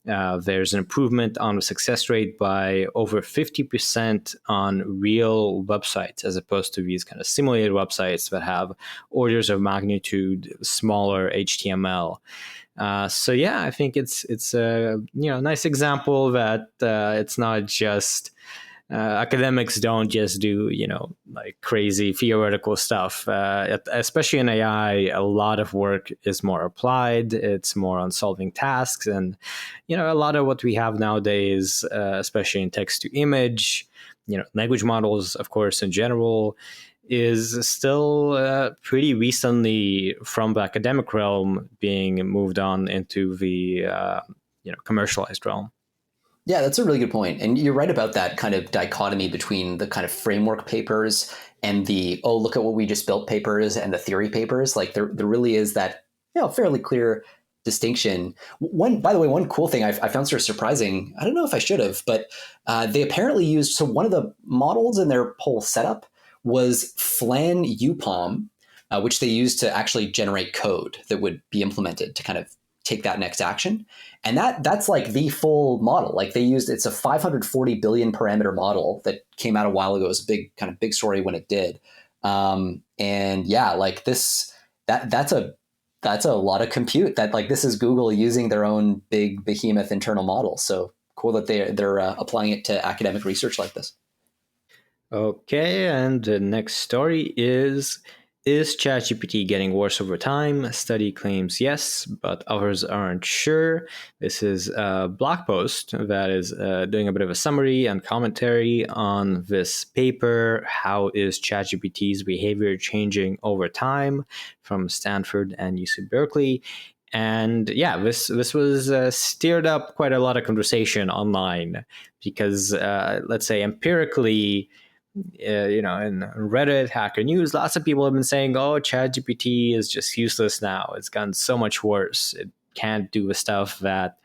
there's an improvement on the success rate by over 50% on real websites, as opposed to these kind of simulated websites that have orders of magnitude smaller HTML. So yeah, I think it's a nice example that it's not just academics don't just do like crazy theoretical stuff. Especially in AI, a lot of work is more applied. It's more on solving tasks, and a lot of what we have nowadays, especially in text to image, language models, of course, in general, is still pretty recently from the academic realm being moved on into the commercialized realm. Yeah, that's a really good point. And you're right about that kind of dichotomy between the kind of framework papers and the, oh, look at what we just built papers and the theory papers. Like there really is that, fairly clear distinction. By the way, one cool thing I found sort of surprising, I don't know if I should have, but they apparently used, so one of the models in their whole setup was Flan UPOM, which they used to actually generate code that would be implemented to kind of take that next action. And that's like the full model. Like it's a 540 billion parameter model that came out a while ago. It was a big story when it did. And yeah, like that's a lot of compute. That like this is Google using their own big behemoth internal model. So cool that they're applying it to academic research like this. Okay, and the next story is ChatGPT getting worse over time? A study claims yes, but others aren't sure. This is a blog post that is doing a bit of a summary and commentary on this paper. How is ChatGPT's behavior changing over time, from Stanford and UC Berkeley? And yeah, this was stirred up quite a lot of conversation online because, let's say, empirically, in Reddit, Hacker News, lots of people have been saying, oh, ChatGPT is just useless now. It's gotten so much worse. It can't do the stuff that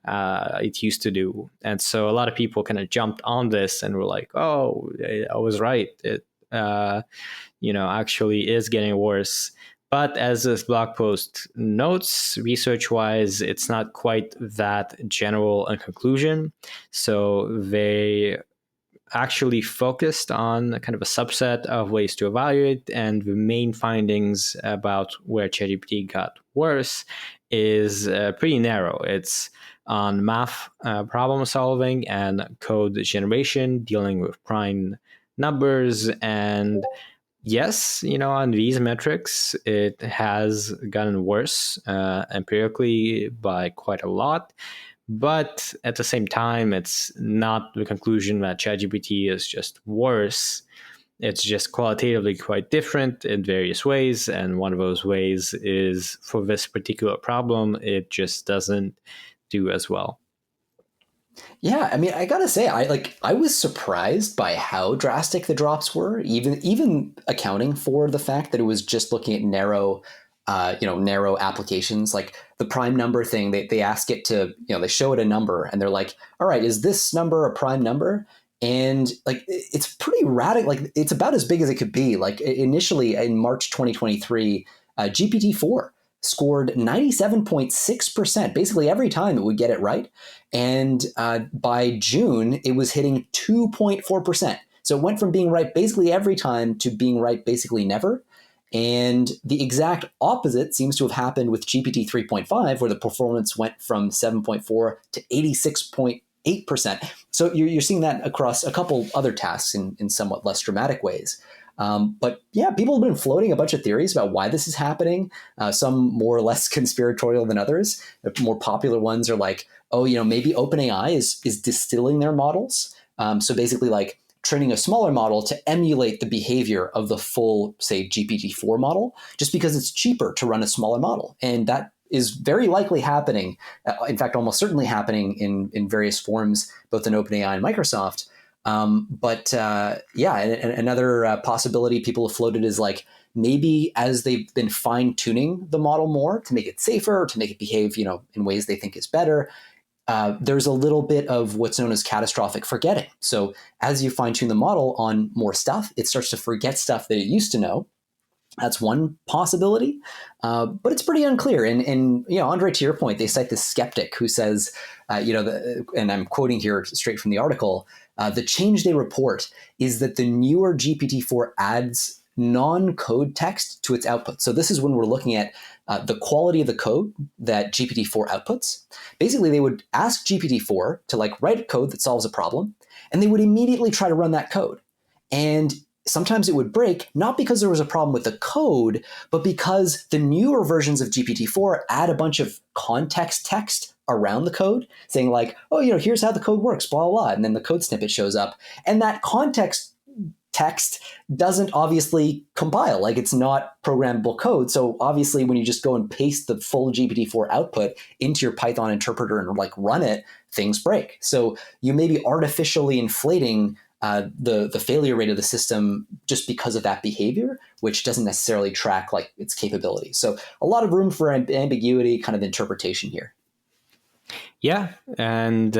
it used to do. And so a lot of people kind of jumped on this and were like, oh, I was right. It, actually is getting worse. But as this blog post notes, research-wise, it's not quite that general a conclusion. So they actually focused on kind of a subset of ways to evaluate, and the main findings about where ChatGPT got worse is pretty narrow. It's on math problem solving and code generation, dealing with prime numbers. And yes, on these metrics, it has gotten worse empirically by quite a lot. But at the same time, it's not the conclusion that ChatGPT is just worse. It's just qualitatively quite different in various ways. And one of those ways is for this particular problem, it just doesn't do as well. Yeah, I mean, I gotta say, I was surprised by how drastic the drops were, even accounting for the fact that it was just looking at narrow applications. Like the prime number thing, they ask it to, they show it a number and they're like, all right, is this number a prime number? And like, it's pretty radical. Like it's about as big as it could be. Like initially in March 2023, GPT-4 scored 97.6%, basically every time it would get it right. And by June, it was hitting 2.4%. So it went from being right basically every time to being right basically never. And the exact opposite seems to have happened with GPT 3.5, where the performance went from 7.4 to 86.8%. So you're seeing that across a couple other tasks in somewhat less dramatic ways. But yeah, people have been floating a bunch of theories about why this is happening, some more or less conspiratorial than others. The more popular ones are like, oh, maybe OpenAI is distilling their models. So basically like training a smaller model to emulate the behavior of the full, say, GPT-4 model, just because it's cheaper to run a smaller model. And that is very likely happening, in fact, almost certainly happening in various forms, both in OpenAI and Microsoft. Another possibility people have floated is like, maybe as they've been fine-tuning the model more to make it safer, to make it behave, in ways they think is better, there's a little bit of what's known as catastrophic forgetting. So as you fine-tune the model on more stuff, it starts to forget stuff that it used to know. That's one possibility, but it's pretty unclear. And Andre, to your point, they cite this skeptic who says, and I'm quoting here straight from the article, the change they report is that the newer GPT-4 adds non-code text to its output. So this is when we're looking at the quality of the code that GPT-4 outputs. Basically, they would ask GPT-4 to write code that solves a problem, and they would immediately try to run that code. And sometimes it would break, not because there was a problem with the code, but because the newer versions of GPT-4 add a bunch of context text around the code saying here's how the code works, blah, blah, blah. And then the code snippet shows up. And that context text doesn't obviously compile. It's not programmable code. So obviously when you just go and paste the full GPT-4 output into your Python interpreter and run it, things break. So you may be artificially inflating the failure rate of the system just because of that behavior, which doesn't necessarily track its capabilities. So a lot of room for ambiguity, kind of interpretation here. Yeah, and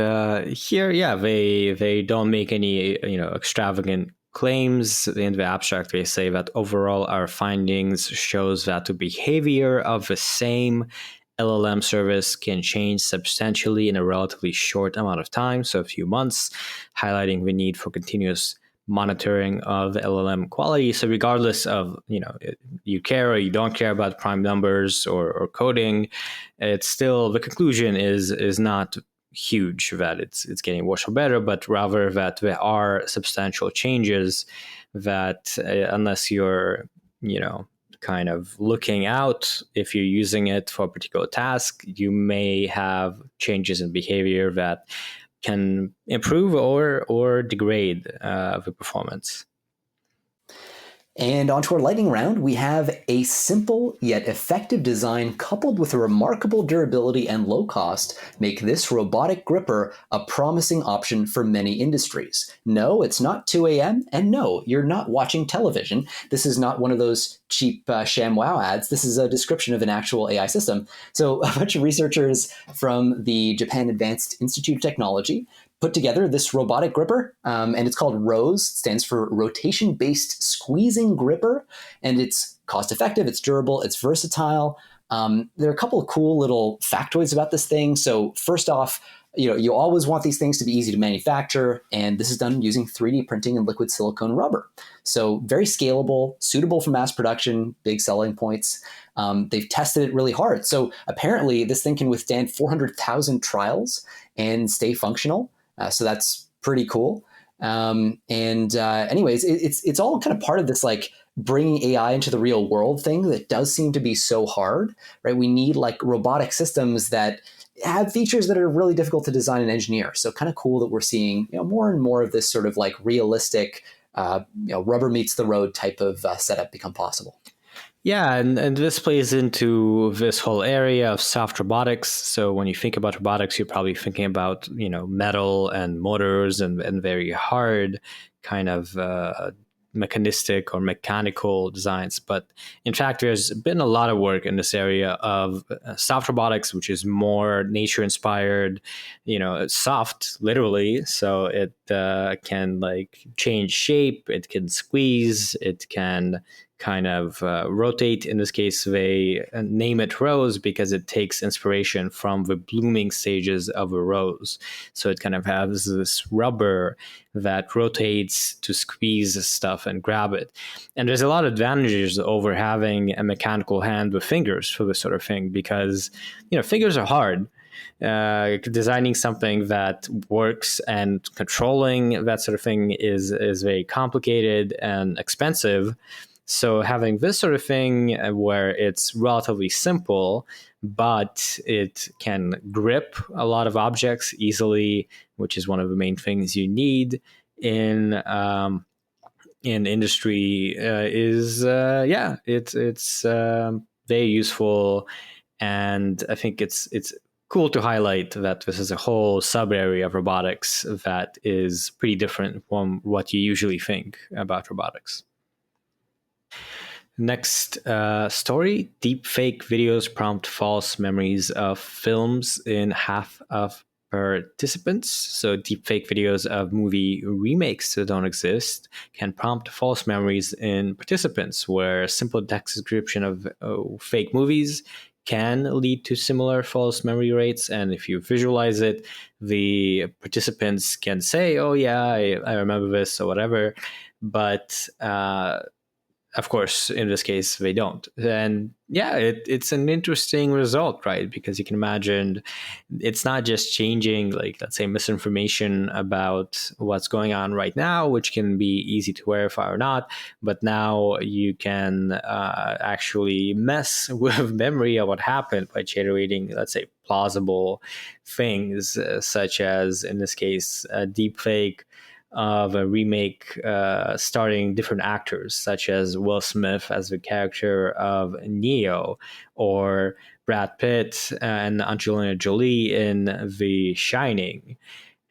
here, they don't make any extravagant claims. In the abstract, they say that overall our findings shows that the behavior of the same LLM service can change substantially in a relatively short amount of time, so a few months, highlighting the need for continuous monitoring of LLM quality. So regardless of, you care or you don't care about prime numbers or coding, it's still, the conclusion is not huge that it's getting worse or better, but rather that there are substantial changes that unless you're, kind of looking out, if you're using it for a particular task, you may have changes in behavior that can improve or degrade the performance. And onto our lightning round, we have a simple yet effective design coupled with a remarkable durability and low cost make this robotic gripper a promising option for many industries. No, it's not 2 a.m. And no, you're not watching television. This is not one of those cheap ShamWow ads. This is a description of an actual AI system. So a bunch of researchers from the Japan Advanced Institute of Technology put together this robotic gripper, and it's called ROSE. It stands for rotation-based squeezing gripper, and it's cost-effective, it's durable, it's versatile. There are a couple of cool little factoids about this thing. So first off, you always want these things to be easy to manufacture, and this is done using 3D printing and liquid silicone rubber. So very scalable, suitable for mass production, big selling points. They've tested it really hard. So apparently this thing can withstand 400,000 trials and stay functional. So that's pretty cool. Anyways, it's all kind of part of this like bringing AI into the real world thing that does seem to be so hard, right? We need like robotic systems that have features that are really difficult to design and engineer. So kind of cool that we're seeing more and more of this sort of like realistic, rubber meets the road type of setup become possible. Yeah, and this plays into this whole area of soft robotics. So when you think about robotics, you're probably thinking about, metal and motors and very hard kind of mechanistic or mechanical designs. But in fact, there's been a lot of work in this area of soft robotics, which is more nature inspired, soft literally. So it can like change shape, it can squeeze, it can kind of rotate. In this case, they name it rose because it takes inspiration from the blooming stages of a rose. So it kind of has this rubber that rotates to squeeze stuff and grab it. And there's a lot of advantages over having a mechanical hand with fingers for this sort of thing, because, fingers are hard. Designing something that works and controlling that sort of thing is very complicated and expensive. So having this sort of thing where it's relatively simple, but it can grip a lot of objects easily, which is one of the main things you need in industry, it's very useful, and I think it's cool to highlight that this is a whole sub area of robotics that is pretty different from what you usually think about robotics. Next story, deepfake videos prompt false memories of films in half of participants. So deepfake videos of movie remakes that don't exist can prompt false memories in participants, where a simple text description of fake movies can lead to similar false memory rates. And if you visualize it, the participants can say, oh yeah, I remember this or whatever. But of course, in this case, they don't. And yeah, it's an interesting result, right? Because you can imagine it's not just changing, like, let's say, misinformation about what's going on right now, which can be easy to verify or not. But now you can actually mess with memory of what happened by generating, let's say, plausible things, such as, in this case, a deepfake of a remake starring different actors, such as Will Smith as the character of Neo, or Brad Pitt and Angelina Jolie in The Shining.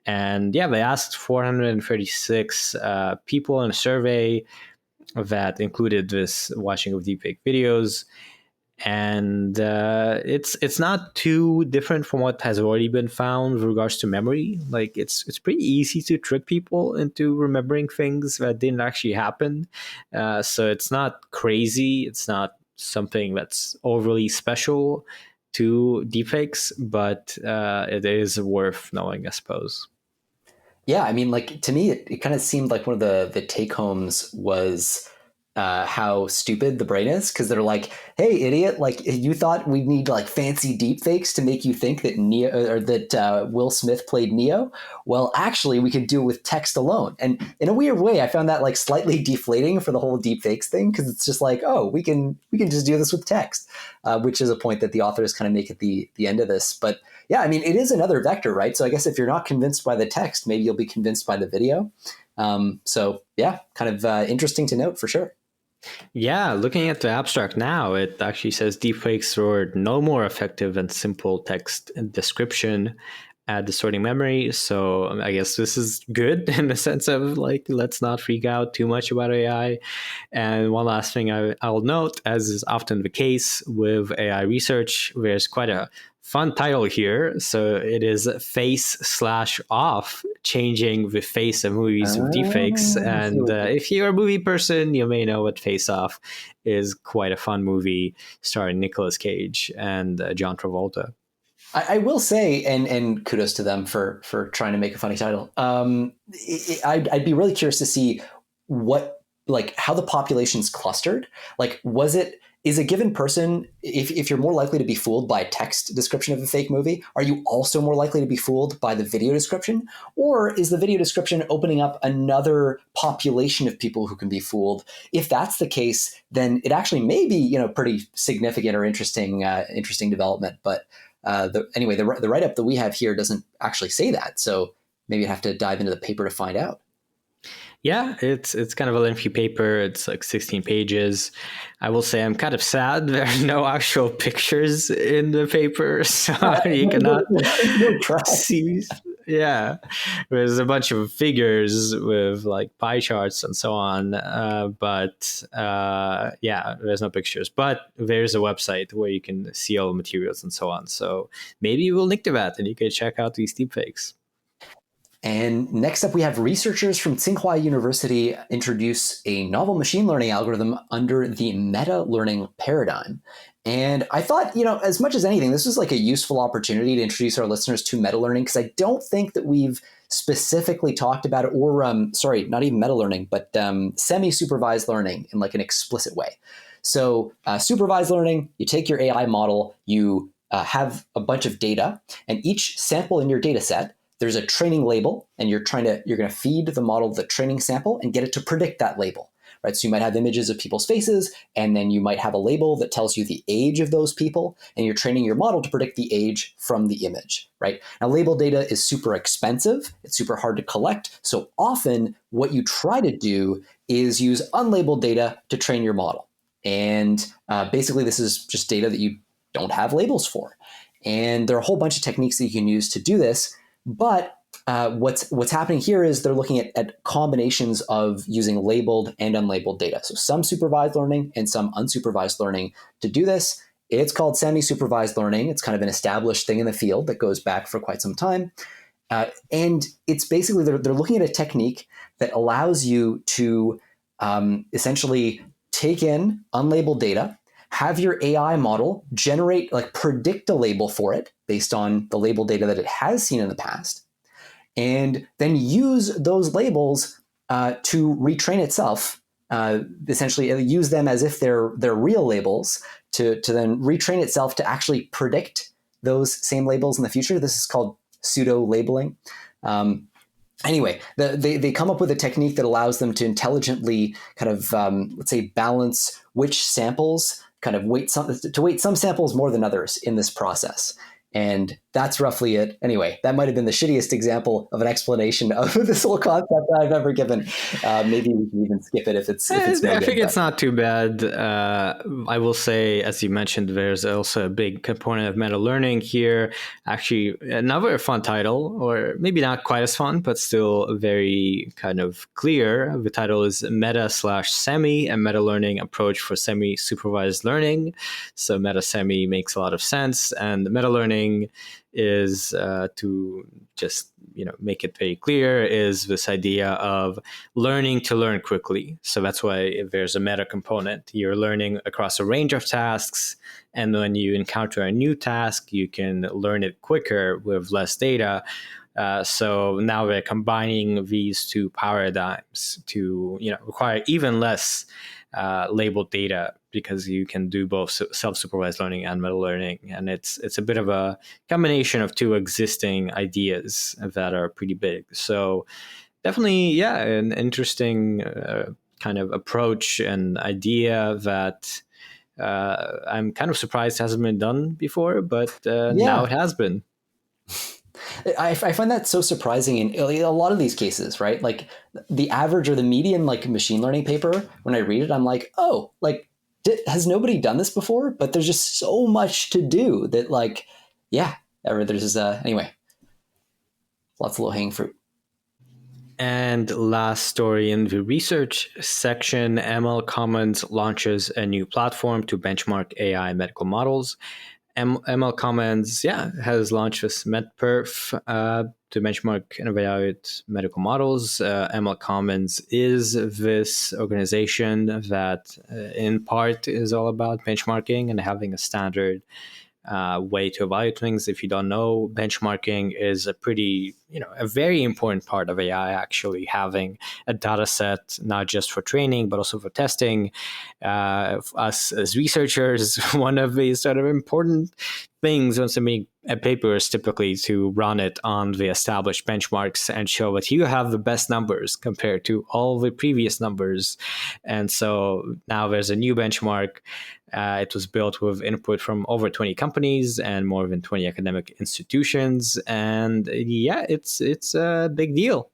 And yeah, they asked 436 people in a survey that included this watching of deepfake videos. And it's not too different from what has already been found with regards to memory. Like it's pretty easy to trick people into remembering things that didn't actually happen. So it's not crazy. It's not something that's overly special to deepfakes, but it is worth knowing, I suppose. Yeah, I mean, like to me, it kind of seemed like one of the take homes was how stupid the brain is, because they're like, "Hey, idiot! Like you thought we'd need like fancy deep fakes to make you think that Neo or that Will Smith played Neo. Well, actually, we could do it with text alone." And in a weird way, I found that like slightly deflating for the whole deep fakes thing, because it's just like, oh, we can just do this with text, which is a point that the authors kind of make at the end of this. But yeah, I mean, it is another vector, right? So I guess if you're not convinced by the text, maybe you'll be convinced by the video. So yeah, kind of interesting to note for sure. Yeah, looking at the abstract now, it actually says deepfakes were no more effective than simple text description at distorting memory. So I guess this is good in the sense of like, let's not freak out too much about AI. And one last thing I'll note, as is often the case with AI research, there's quite a fun title here. So it is face/off changing the face of movies with deepfakes. And if you're a movie person, you may know what Face Off is. Quite a fun movie starring Nicolas Cage and John Travolta. I will say, and kudos to them for trying to make a funny title. I'd be really curious to see how the population's clustered. Like, is a given person, if you're more likely to be fooled by a text description of a fake movie, are you also more likely to be fooled by the video description? Or is the video description opening up another population of people who can be fooled? If that's the case, then it actually may be, pretty significant or interesting development. But the write-up that we have here doesn't actually say that. So maybe you'd have to dive into the paper to find out. Yeah, it's kind of a lengthy paper. It's like 16 pages. I will say I'm kind of sad there are no actual pictures in the paper, so you cannot see. Yeah, there's a bunch of figures with like pie charts and so on, but there's no pictures. But there's a website where you can see all the materials and so on. So maybe we'll link to that, and you can check out these deepfakes. And next up, we have researchers from Tsinghua University introduce a novel machine learning algorithm under the meta-learning paradigm. And I thought, as much as anything, this was like a useful opportunity to introduce our listeners to meta-learning, because I don't think that we've specifically talked about it, or not even meta-learning, but semi-supervised learning in like an explicit way. So supervised learning, you take your AI model, you have a bunch of data, and each sample in your data set, there's a training label, and you're going to feed the model the training sample and get it to predict that label, right? So you might have images of people's faces, and then you might have a label that tells you the age of those people, and you're training your model to predict the age from the image, right? Now, label data is super expensive. It's super hard to collect. So often what you try to do is use unlabeled data to train your model. And basically, this is just data that you don't have labels for. And there are a whole bunch of techniques that you can use to do this. But what's happening here is they're looking at combinations of using labeled and unlabeled data. So some supervised learning and some unsupervised learning to do this. It's called semi-supervised learning. It's kind of an established thing in the field that goes back for quite some time. And it's basically, they're looking at a technique that allows you to essentially take in unlabeled data, have your AI model predict a label for it based on the label data that it has seen in the past, and then use those labels to retrain itself, essentially use them as if they're real labels to then retrain itself to actually predict those same labels in the future. This is called pseudo labeling. Anyway, they come up with a technique that allows them to intelligently kind of, let's say, balance which samples kind of weight some samples more than others in this process. And that's roughly it. Anyway, that might have been the shittiest example of an explanation of this whole concept that I've ever given. Maybe we can even skip it if it's no good. I think it's not too bad. I will say, as you mentioned, there's also a big component of meta learning here. Actually, another fun title, or maybe not quite as fun, but still very kind of clear. The title is Meta/Semi, a meta learning approach for semi-supervised learning. So meta-semi makes a lot of sense, and meta learning is to just make it very clear, is this idea of learning to learn quickly. So that's why there's a meta component. You're learning across a range of tasks, and when you encounter a new task, you can learn it quicker with less data. So now we're combining these two paradigms to require even less labeled data, because you can do both self-supervised learning and meta learning, and it's a bit of a combination of two existing ideas that are pretty big. So definitely, an interesting kind of approach and idea that I'm kind of surprised hasn't been done before, but now it has been. I find that so surprising in a lot of these cases, right? Like the average or the median machine learning paper, when I read it, I'm like, oh, has nobody done this before? But there's just so much to do that there's anyway, lots of low-hanging fruit. And last story in the research section, MLCommons launches a new platform to benchmark AI medical models. MLCommons, has launched this MedPerf to benchmark and evaluate medical models. MLCommons is this organization that, in part, is all about benchmarking and having a standard way to evaluate things. If you don't know, benchmarking is a very important part of AI, actually having a data set, not just for training, but also for testing. Us as researchers, one of the sort of important things when submitting a paper is typically to run it on the established benchmarks and show that you have the best numbers compared to all the previous numbers. And so now there's a new benchmark. It was built with input from over 20 companies and more than 20 academic institutions. And it's a big deal.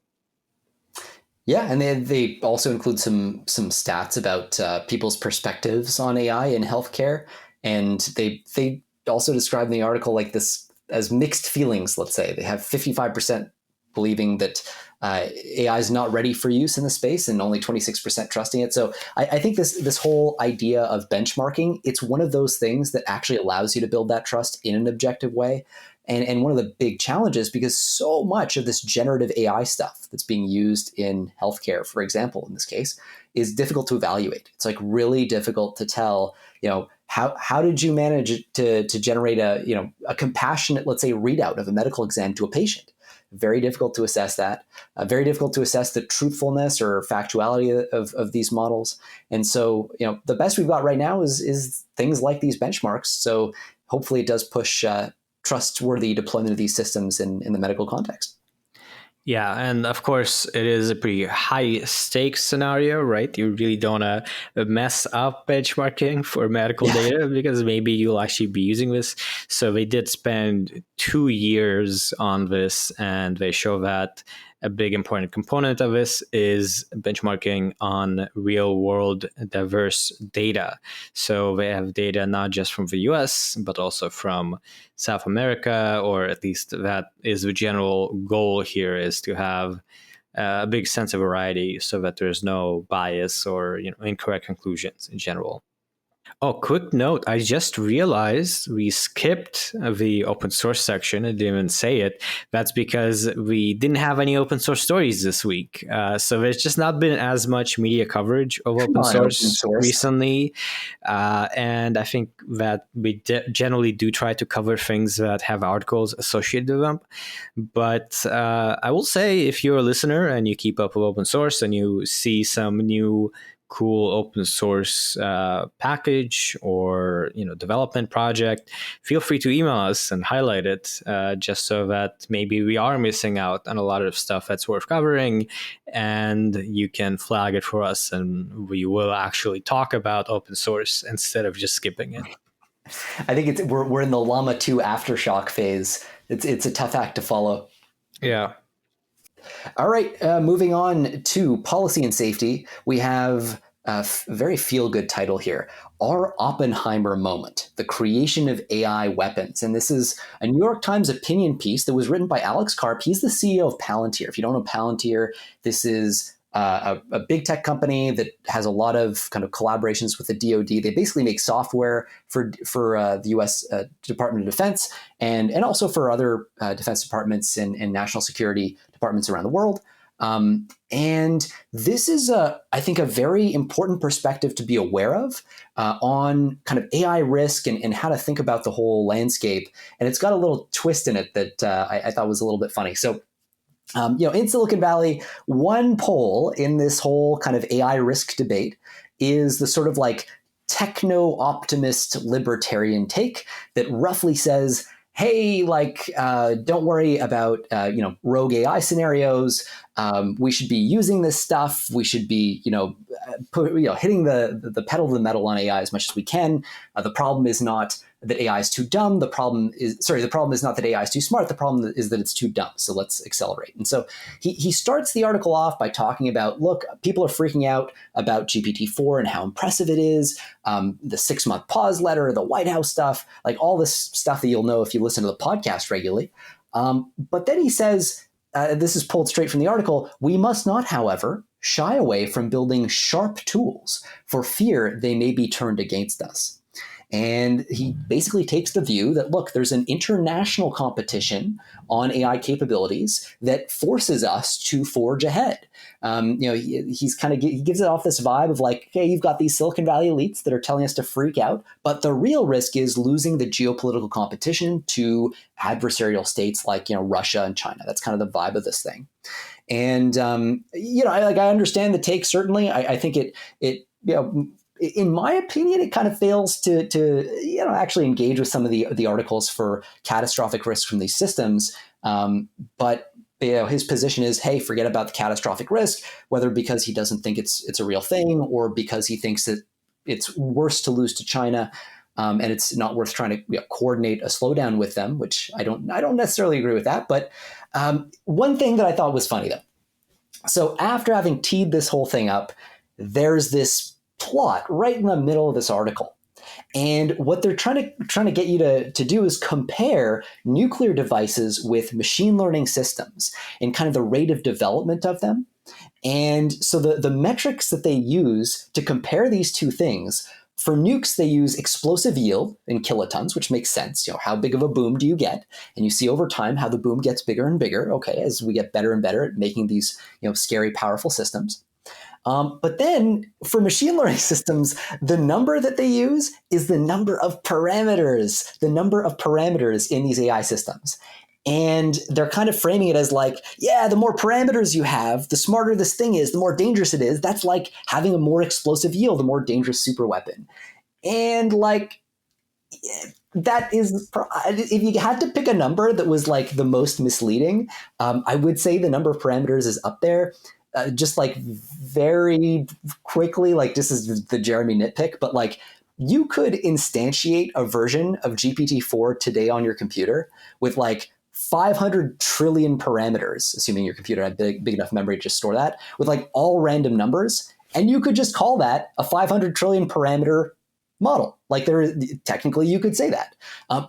Yeah, and they also include some stats about people's perspectives on AI in healthcare, and they also describe in the article like this as mixed feelings. Let's say they have 55% believing that AI is not ready for use in the space, and only 26% trusting it. So I think this whole idea of benchmarking, it's one of those things that actually allows you to build that trust in an objective way. And one of the big challenges, because so much of this generative AI stuff that's being used in healthcare, for example, in this case, is difficult to evaluate. It's like really difficult to tell, how did you manage to generate a compassionate, let's say, readout of a medical exam to a patient? Very difficult to assess that. Very difficult to assess the truthfulness or factuality of these models. And so, the best we've got right now is things like these benchmarks. So hopefully it does push trustworthy deployment of these systems in the medical context. Yeah, and of course, it is a pretty high stakes scenario, right? You really don't want to mess up benchmarking for medical data because maybe you'll actually be using this. So they did spend 2 years on this, and they show that a big important component of this is benchmarking on real world diverse data. So they have data not just from the US, but also from South America, or at least that is the general goal here, is to have a big sense of variety so that there's no bias or incorrect conclusions in general. Oh, quick note. I just realized we skipped the open source section. I didn't even say it. That's because we didn't have any open source stories this week. So there's just not been as much media coverage of open source recently. And I think that we generally do try to cover things that have articles associated with them. But I will say, if you're a listener and you keep up with open source and you see some new cool open source package or development project, feel free to email us and highlight it, just so that maybe we are missing out on a lot of stuff that's worth covering, and you can flag it for us and we will actually talk about open source instead of just skipping it. I think we're in the Llama 2 aftershock phase. It's a tough act to follow. Yeah. All right, moving on to policy and safety. We have a very feel-good title here, Our Oppenheimer Moment, the Creation of AI Weapons. And this is a New York Times opinion piece that was written by Alex Karp. He's the CEO of Palantir. If you don't know Palantir, this is a big tech company that has a lot of kind of collaborations with the DoD. They basically make software for the U.S. Department of Defense and also for other defense departments and national security departments around the world. And this is, I think, a very important perspective to be aware of on kind of AI risk and how to think about the whole landscape. And it's got a little twist in it that I thought was a little bit funny. So, in Silicon Valley, one pole in this whole kind of AI risk debate is the sort of like techno-optimist libertarian take that roughly says, hey, don't worry about, rogue AI scenarios. We should be using this stuff. We should be, hitting the pedal to the metal on AI as much as we can. The problem is not that AI is too dumb. The problem is not that AI is too smart. The problem is that it's too dumb. So let's accelerate. And so he starts the article off by talking about, look, people are freaking out about GPT-4 and how impressive it is. The 6-month pause letter, the White House stuff, like all this stuff that you'll know if you listen to the podcast regularly. But then he says, this is pulled straight from the article, we must not, however, shy away from building sharp tools for fear they may be turned against us. And he basically takes the view that, look, there's an international competition on AI capabilities that forces us to forge ahead. He's kind of, he gives it off this vibe of like, okay, you've got these Silicon Valley elites that are telling us to freak out, but the real risk is losing the geopolitical competition to adversarial states like, Russia and China. That's kind of the vibe of this thing. And I understand the take. Certainly, I think it in my opinion, it kind of fails to actually engage with some of the articles for catastrophic risks from these systems. But his position is, hey, forget about the catastrophic risk, whether because he doesn't think it's a real thing or because he thinks that it's worse to lose to China. And it's not worth trying to coordinate a slowdown with them, which I don't necessarily agree with that. But one thing that I thought was funny, though. So after having teed this whole thing up, there's this plot right in the middle of this article. And what they're trying to get you to do is compare nuclear devices with machine learning systems and kind of the rate of development of them. And so the metrics that they use to compare these two things, for nukes, they use explosive yield in kilotons, which makes sense. How big of a boom do you get? And you see over time how the boom gets bigger and bigger, okay, as we get better and better at making these scary, powerful systems. But then for machine learning systems, the number that they use is the number of parameters in these AI systems. And they're kind of framing it as like, yeah, the more parameters you have, the smarter this thing is, the more dangerous it is. That's like having a more explosive yield, a more dangerous super weapon. And like, that is, if you had to pick a number that was like the most misleading, I would say the number of parameters is up there. Just like very quickly, like this is the Jeremy nitpick, but like you could instantiate a version of GPT-4 today on your computer with like 500 trillion parameters, assuming your computer had big enough memory to just store that, with like all random numbers. And you could just call that a 500 trillion parameter model. Like technically you could say that.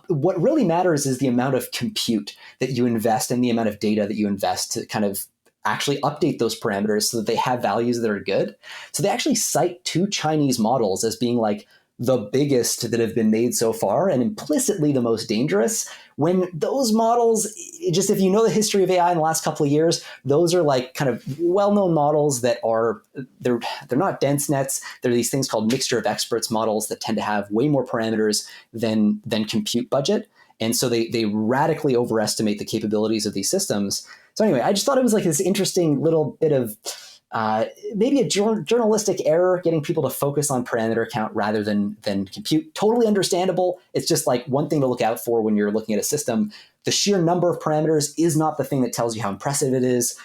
What really matters is the amount of compute that you invest and the amount of data that you invest to kind of actually update those parameters so that they have values that are good. So they actually cite two Chinese models as being like the biggest that have been made so far and implicitly the most dangerous, when those models, just if you know the history of AI in the last couple of years, those are like kind of well-known models that are, they're not dense nets. They're these things called mixture of experts models that tend to have way more parameters than compute budget. And so they radically overestimate the capabilities of these systems. So anyway, I just thought it was like this interesting little bit of maybe a journalistic error, getting people to focus on parameter count rather than compute. Totally understandable. It's just like one thing to look out for when you're looking at a system. The sheer number of parameters is not the thing that tells you how impressive it is.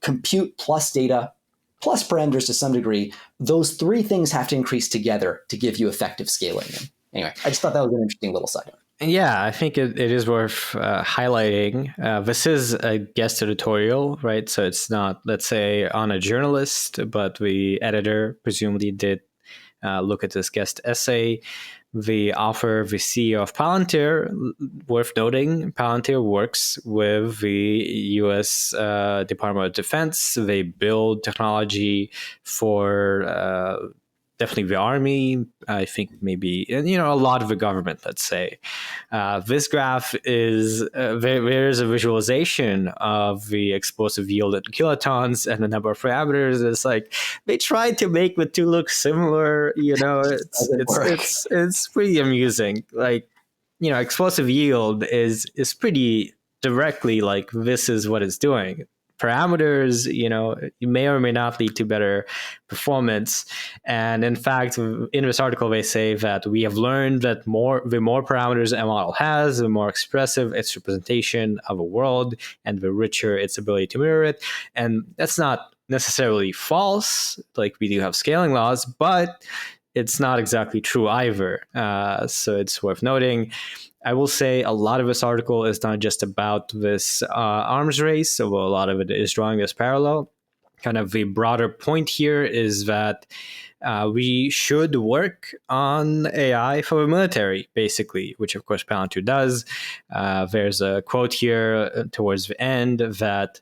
Compute plus data plus parameters to some degree, those three things have to increase together to give you effective scaling. And anyway, I just thought that was an interesting little side note. Yeah, I think it is worth highlighting. This is a guest editorial, right? So it's not, let's say, on a journalist, but the editor presumably did look at this guest essay. The author, the CEO of Palantir, worth noting, Palantir works with the U.S. Department of Defense. They build technology for definitely the army, I think maybe, a lot of the government, let's say. This graph is, there is a visualization of the explosive yield in kilotons and the number of parameters. It's like, they tried to make the two look similar, it's pretty amusing. Like, explosive yield is pretty directly like, this is what it's doing. Parameters, you may or may not lead to better performance. And in fact, in this article, they say that we have learned that the more parameters a model has, the more expressive its representation of a world and the richer its ability to mirror it. And that's not necessarily false. Like, we do have scaling laws, but it's not exactly true either. So it's worth noting. I will say a lot of this article is not just about this arms race, so a lot of it is drawing this parallel. Kind of the broader point here is that we should work on AI for the military, basically, which of course Palantir does. There's a quote here towards the end that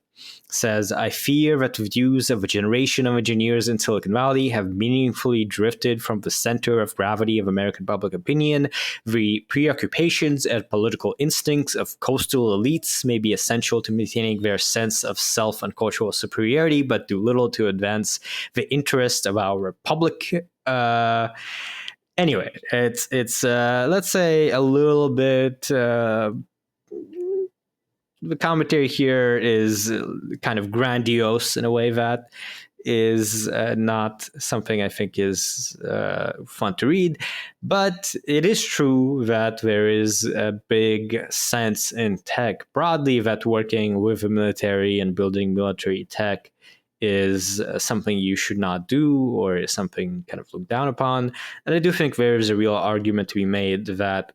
says, I fear that the views of a generation of engineers in Silicon Valley have meaningfully drifted from the center of gravity of American public opinion. The preoccupations and political instincts of coastal elites may be essential to maintaining their sense of self and cultural superiority, but do little to advance the interest of our republic. Anyway, it's let's say a little bit. The commentary here is kind of grandiose in a way that is not something I think is fun to read. But it is true that there is a big sense in tech broadly that working with the military and building military tech is something you should not do, or is something kind of looked down upon. And I do think there is a real argument to be made that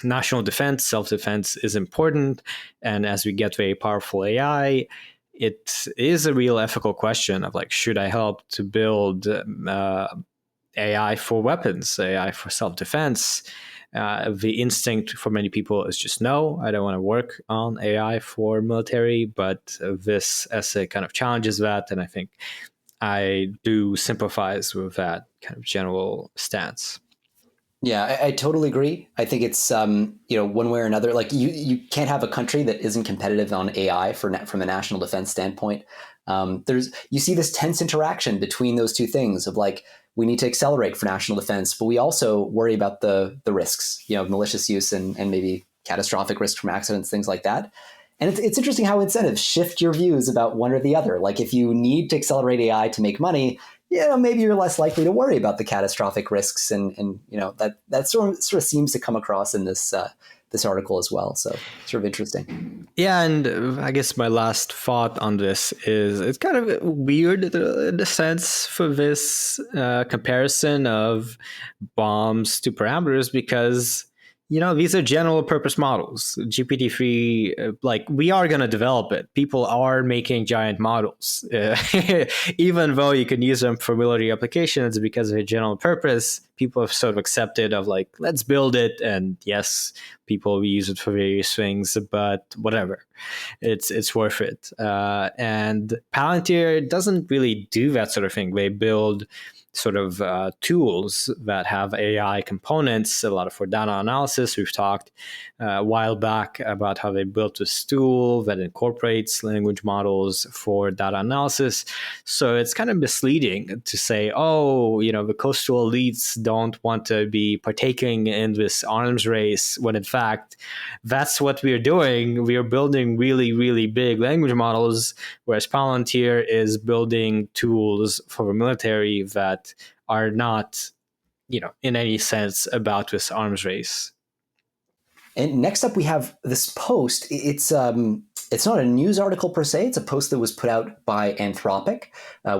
national defense, self-defense is important. And as we get very powerful AI, it is a real ethical question of like, should I help to build AI for weapons, AI for self-defense? The instinct for many people is just no, I don't want to work on AI for military, but this essay kind of challenges that. And I think I do sympathize with that kind of general stance. Yeah, I totally agree. I think it's one way or another. Like you can't have a country that isn't competitive on AI from a national defense standpoint. You see this tense interaction between those two things of like, we need to accelerate for national defense, but we also worry about the risks, malicious use and maybe catastrophic risk from accidents, things like that. And it's interesting how incentives shift your views about one or the other. Like if you need to accelerate AI to make money, maybe you're less likely to worry about the catastrophic risks, and that sort of seems to come across in this article as well. So sort of interesting. Yeah, and I guess my last thought on this is it's kind of weird in a sense for this comparison of bombs to parameters, because these are general purpose models. GPT-3, like we are going to develop it. People are making giant models, even though you can use them for military applications because of a general purpose. People have sort of accepted of like, let's build it. And yes, people use it for various things, but whatever, it's worth it. And Palantir doesn't really do that sort of thing. They build sort of tools that have AI components, a lot of for data analysis. We've talked a while back about how they built this tool that incorporates language models for data analysis. So it's kind of misleading to say, the coastal elites don't want to be partaking in this arms race, when in fact, that's what we're doing. We are building really, really big language models, whereas Palantir is building tools for the military that are not, in any sense about this arms race. And next up, we have this post. It's not a news article per se. It's a post that was put out by Anthropic,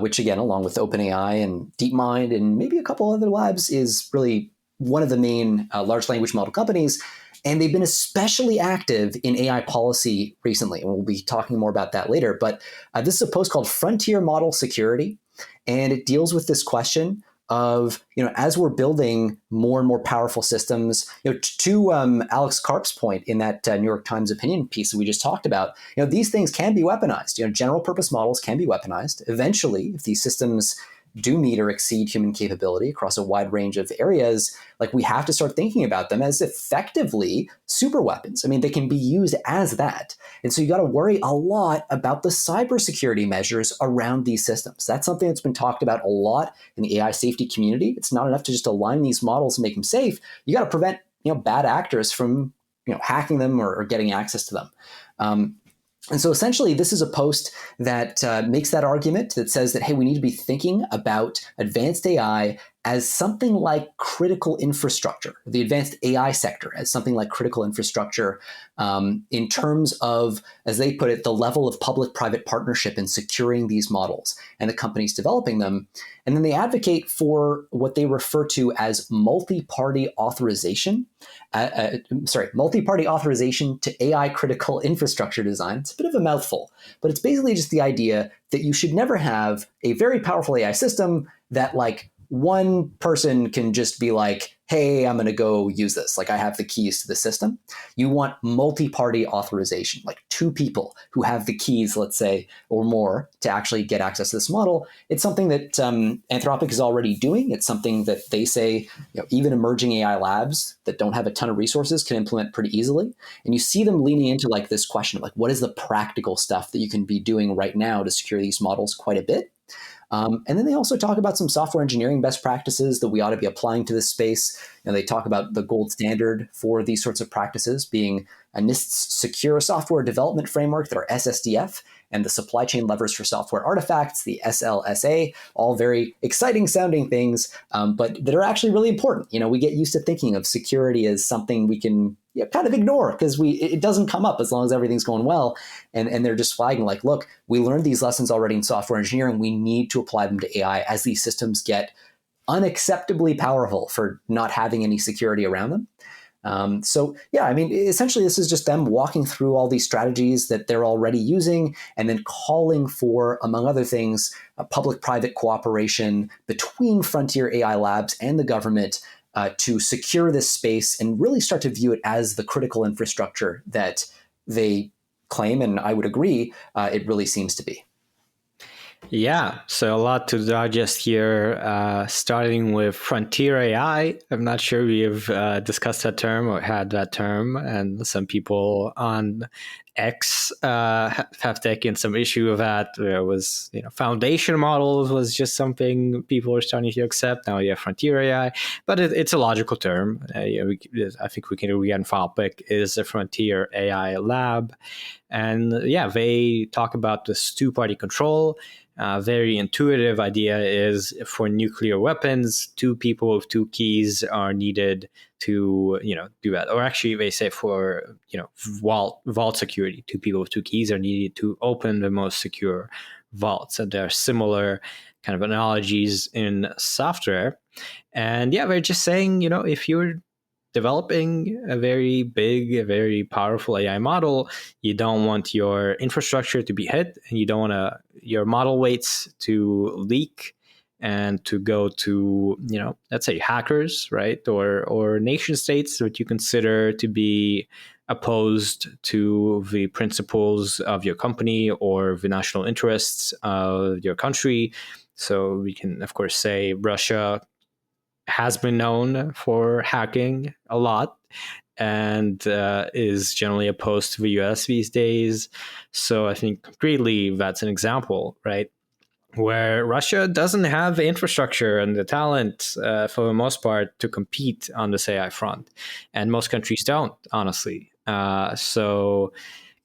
which again, along with OpenAI and DeepMind and maybe a couple other labs, is really one of the main large language model companies. And they've been especially active in AI policy recently. And we'll be talking more about that later. But this is a post called Frontier Model Security. And it deals with this question of, as we're building more and more powerful systems, to Alex Karp's point in that New York Times opinion piece that we just talked about, these things can be weaponized. General purpose models can be weaponized. Eventually, if these systems do meet or exceed human capability across a wide range of areas, like we have to start thinking about them as effectively super weapons. I mean, they can be used as that. And so you got to worry a lot about the cybersecurity measures around these systems. That's something that's been talked about a lot in the AI safety community. It's not enough to just align these models and make them safe. You got to prevent, bad actors from, hacking them or getting access to them. And so essentially, this is a post that makes that argument that says that, hey, we need to be thinking about advanced AI as something like critical infrastructure, the advanced AI sector as something like critical infrastructure in terms of, as they put it, the level of public-private partnership in securing these models and the companies developing them. And then they advocate for what they refer to as multi-party authorization. Multi-party authorization to AI critical infrastructure design. It's a bit of a mouthful, but it's basically just the idea that you should never have a very powerful AI system that like one person can just be like, hey, I'm going to go use this. Like I have the keys to the system. You want multi-party authorization, like 2 people who have the keys, let's say, or more to actually get access to this model. It's something that Anthropic is already doing. It's something that they say even emerging AI labs that don't have a ton of resources can implement pretty easily. And you see them leaning into like this question of like, what is the practical stuff that you can be doing right now to secure these models quite a bit? And then they also talk about some software engineering best practices that we ought to be applying to this space. And they talk about the gold standard for these sorts of practices being NIST's Secure Software Development Framework, or SSDF, and the Supply Chain Levers for Software Artifacts, the SLSA, all very exciting sounding things, but that are actually really important. We get used to thinking of security as something we can kind of ignore because it doesn't come up as long as everything's going well. And they're just flagging like, look, we learned these lessons already in software engineering. We need to apply them to AI as these systems get unacceptably powerful for not having any security around them. Essentially, this is just them walking through all these strategies that they're already using and then calling for, among other things, a public-private cooperation between frontier AI labs and the government to secure this space and really start to view it as the critical infrastructure that they claim, and I would agree, it really seems to be. Yeah, so a lot to digest here, starting with frontier AI. I'm not sure we've discussed that term or had that term, and some people on X have taken some issue with that. There was, foundation models was just something people were starting to accept. Now you have frontier AI, but it's a logical term. I think we can agree Anthropic is a frontier AI lab. And they talk about this two-party control. Very intuitive idea is for nuclear weapons, 2 people with 2 keys are needed to, do that. Or actually, they say for, vault security, 2 people with 2 keys are needed to open the most secure vaults. And there are similar kind of analogies in software. And they're just saying, if you're developing a very big, a very powerful AI model, you don't want your infrastructure to be hit, and you don't want your model weights to leak and to go to, let's say hackers, right? Or nation states that you consider to be opposed to the principles of your company or the national interests of your country. So we can, of course, say Russia has been known for hacking a lot and is generally opposed to the US these days. So I think concretely that's an example, right? Where Russia doesn't have the infrastructure and the talent for the most part to compete on this AI front. And most countries don't, honestly. So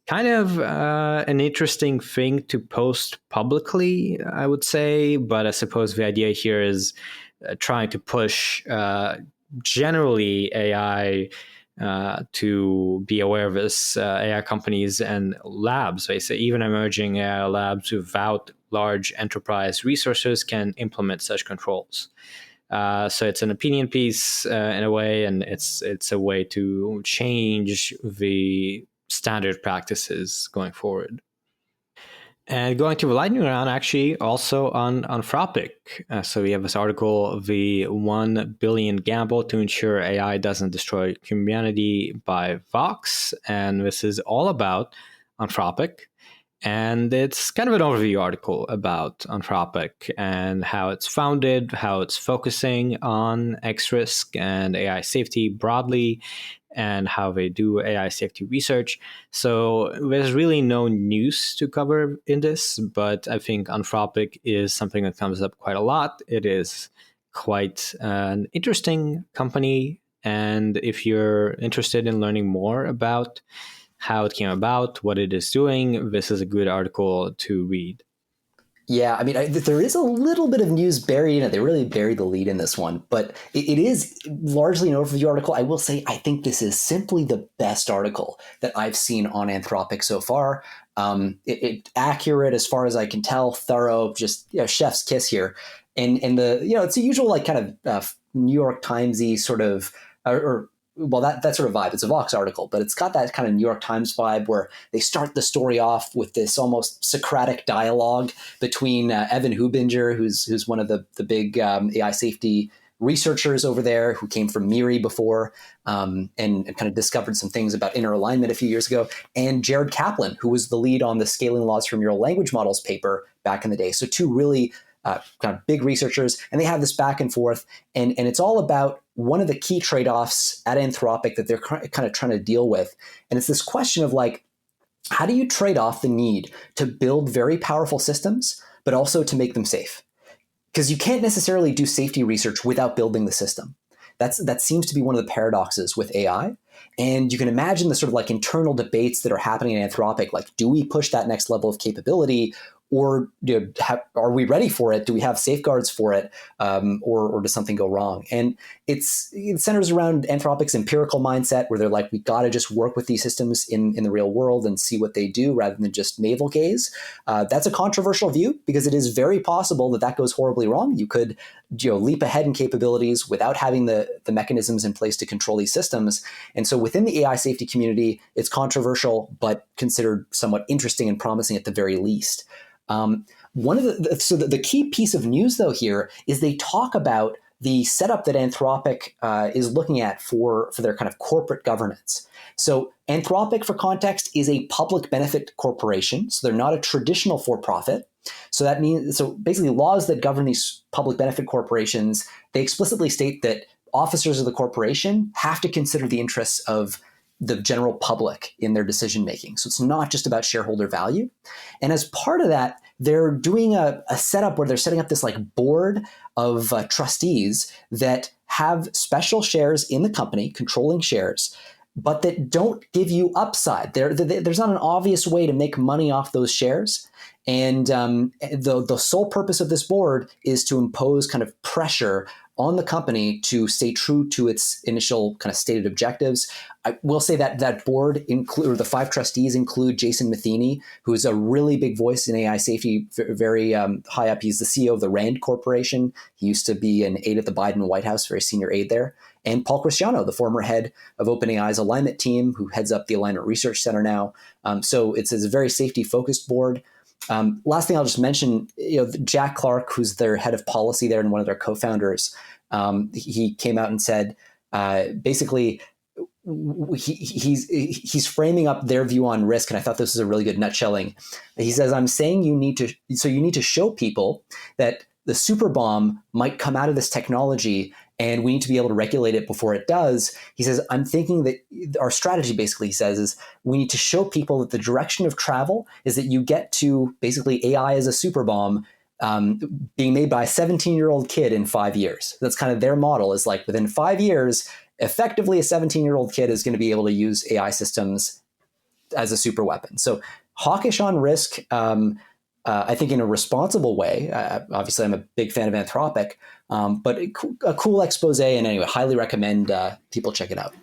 kind of an interesting thing to post publicly, I would say. But I suppose the idea here is trying to push generally AI to be aware of this. AI companies and labs, they say even emerging AI labs without large enterprise resources can implement such controls. So it's an opinion piece in a way, and it's a way to change the standard practices going forward. And going to the lightning round, actually, also on Anthropic. So we have this article, The 1 Billion Gamble to Ensure AI Doesn't Destroy Humanity by Vox. And this is all about Anthropic. And it's kind of an overview article about Anthropic and how it's founded, how it's focusing on X-risk and AI safety broadly, and how they do AI safety research. So there's really no news to cover in this, but I think Anthropic is something that comes up quite a lot. It is quite an interesting company. And if you're interested in learning more about how it came about, what it is doing, this is a good article to read. Yeah, I mean, there is a little bit of news buried in it. They really buried the lead in this one, but it is largely an overview article. I will say, I think this is simply the best article that I've seen on Anthropic so far. It accurate as far as I can tell, thorough, just chef's kiss here. And the it's the usual like kind of New York Timesy sort of well, that sort of vibe. It's a Vox article, but it's got that kind of New York Times vibe where they start the story off with this almost Socratic dialogue between Evan Hubinger, who's one of the big AI safety researchers over there who came from Miri before, and kind of discovered some things about inner alignment a few years ago, and Jared Kaplan, who was the lead on the Scaling Laws for Neural Language Models paper back in the day. So two really kind of big researchers, and they have this back and forth, and it's all about one of the key trade-offs at Anthropic that they're kind of trying to deal with. And it's this question of like, how do you trade off the need to build very powerful systems, but also to make them safe? Because you can't necessarily do safety research without building the system. That seems to be one of the paradoxes with AI. And you can imagine the sort of like internal debates that are happening in Anthropic, like, do we push that next level of capability, or are we ready for it? Do we have safeguards for it, or does something go wrong? And it centers around Anthropic's empirical mindset, where they're like, we got to just work with these systems in the real world and see what they do rather than just navel gaze. That's a controversial view, because it is very possible that goes horribly wrong. You could leap ahead in capabilities without having the mechanisms in place to control these systems. And so within the AI safety community, it's controversial, but considered somewhat interesting and promising at the very least. One of the key piece of news, though, here is they talk about the setup that Anthropic is looking at for their kind of corporate governance. So Anthropic, for context, is a public benefit corporation. So they're not a traditional for-profit. So that means, so basically laws that govern these public benefit corporations, they explicitly state that officers of the corporation have to consider the interests of the general public in their decision making. So it's not just about shareholder value. And as part of that, they're doing a setup where they're setting up this like board of trustees that have special shares in the company, controlling shares, but that don't give you upside. There's not an obvious way to make money off those shares. And the sole purpose of this board is to impose kind of pressure on the company to stay true to its initial kind of stated objectives. I will say that that board or the 5 trustees include Jason Mutiny, who is a really big voice in AI safety, very high up. He's the CEO of the RAND Corporation. He used to be an aide at the Biden White House, very senior aide there. And Paul Cristiano, the former head of OpenAI's alignment team, who heads up the Alignment Research Center now. So it's a very safety-focused board. Last thing I'll just mention, Jack Clark, who's their head of policy there and one of their co-founders, he came out and said, basically, he's framing up their view on risk, and I thought this was a really good nutshelling. He says, "I'm saying you need to show people that the super bomb might come out of this technology, and we need to be able to regulate it before it does." He says, "I'm thinking that our strategy," basically, he says, is we need to show people that the direction of travel is that you get to basically AI as a super bomb being made by a 17-year-old kid in 5 years. That's kind of their model, is like within 5 years, effectively a 17-year-old kid is going to be able to use AI systems as a super weapon. So hawkish on risk, I think in a responsible way. Obviously, I'm a big fan of Anthropic, but a cool expose. And anyway, highly recommend people check it out.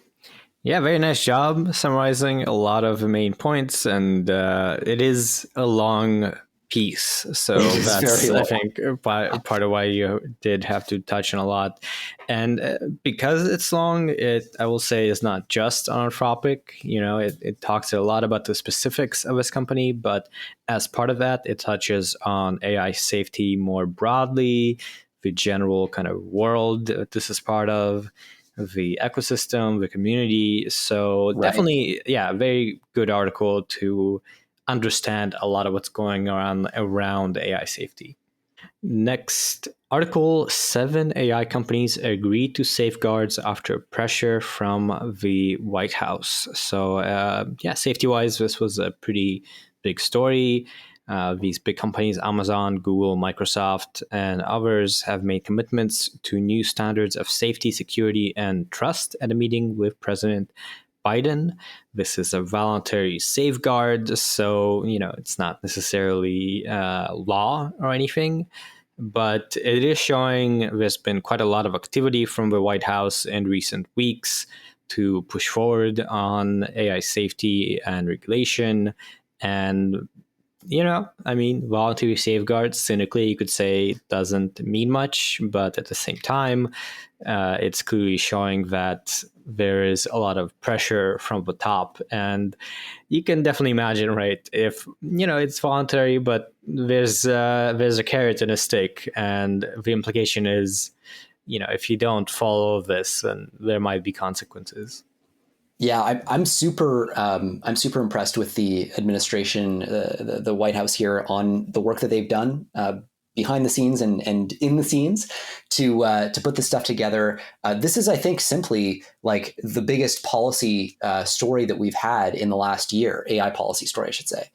Yeah, very nice job summarizing a lot of the main points. And it is a long piece. So that's, I think, part of why you did have to touch on a lot. And because it's long, I will say, is not just on Anthropic. It talks a lot about the specifics of this company, but as part of that, it touches on AI safety more broadly, the general kind of world that this is part of, the ecosystem, the community. So definitely, yeah, very good article to understand a lot of what's going on around AI safety. Next article, 7 AI companies agree to safeguards after pressure from the White House. So safety-wise, this was a pretty big story. These big companies, Amazon, Google, Microsoft, and others, have made commitments to new standards of safety, security, and trust at a meeting with President Biden. This is a voluntary safeguard, so it's not necessarily law or anything, but it is showing there's been quite a lot of activity from the White House in recent weeks to push forward on AI safety and regulation. And voluntary safeguards, cynically, you could say, doesn't mean much, but at the same time, it's clearly showing that there is a lot of pressure from the top. And you can definitely imagine, right, if, it's voluntary, but there's a carrot and a stick. And the implication is, if you don't follow this, then there might be consequences. Yeah, I'm super impressed with the administration, the White House here, on the work that they've done behind the scenes and in the scenes to put this stuff together. This is, I think, simply like the biggest policy story that we've had in the last year, AI policy story, I should say.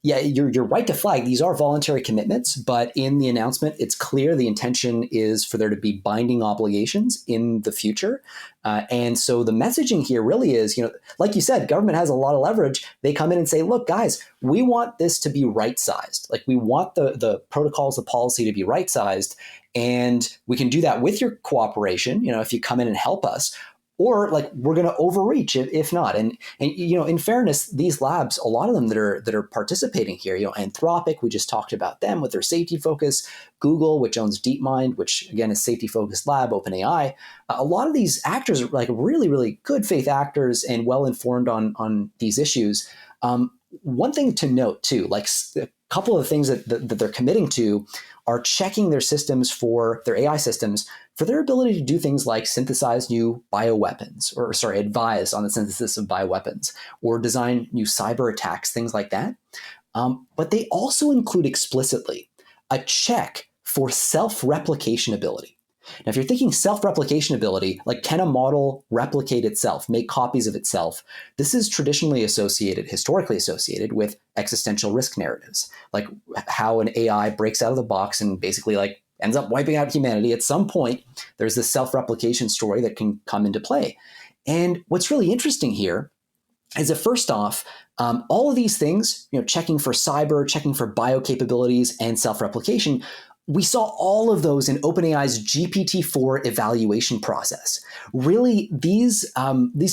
You're right to flag these are voluntary commitments, but in the announcement, it's clear the intention is for there to be binding obligations in the future. And so the messaging here really is, like you said, government has a lot of leverage. They come in and say, look, guys, we want this to be right-sized. Like, we want the protocols, the policy to be right-sized. And we can do that with your cooperation, if you come in and help us. Or like, we're going to overreach if not. And in fairness, these labs, a lot of them that are participating here, Anthropic, we just talked about them with their safety focus. Google, which owns DeepMind, which again is safety focused lab. OpenAI. A lot of these actors are like really, really good faith actors and well informed on these issues. One thing to note too, like a couple of things that they're committing to are checking their systems for their AI systems for their ability to do things like synthesize new bioweapons, advise on the synthesis of bioweapons, or design new cyber attacks, things like that. But they also include explicitly a check for self-replication ability. Now, if you're thinking self-replication ability, like can a model replicate itself, make copies of itself, this is traditionally historically associated with existential risk narratives, like how an AI breaks out of the box and basically like ends up wiping out humanity. At some point, there's this self-replication story that can come into play. And what's really interesting here is that first off, all of these things, checking for cyber, checking for bio capabilities and self-replication, we saw all of those in OpenAI's GPT-4 evaluation process. Really, these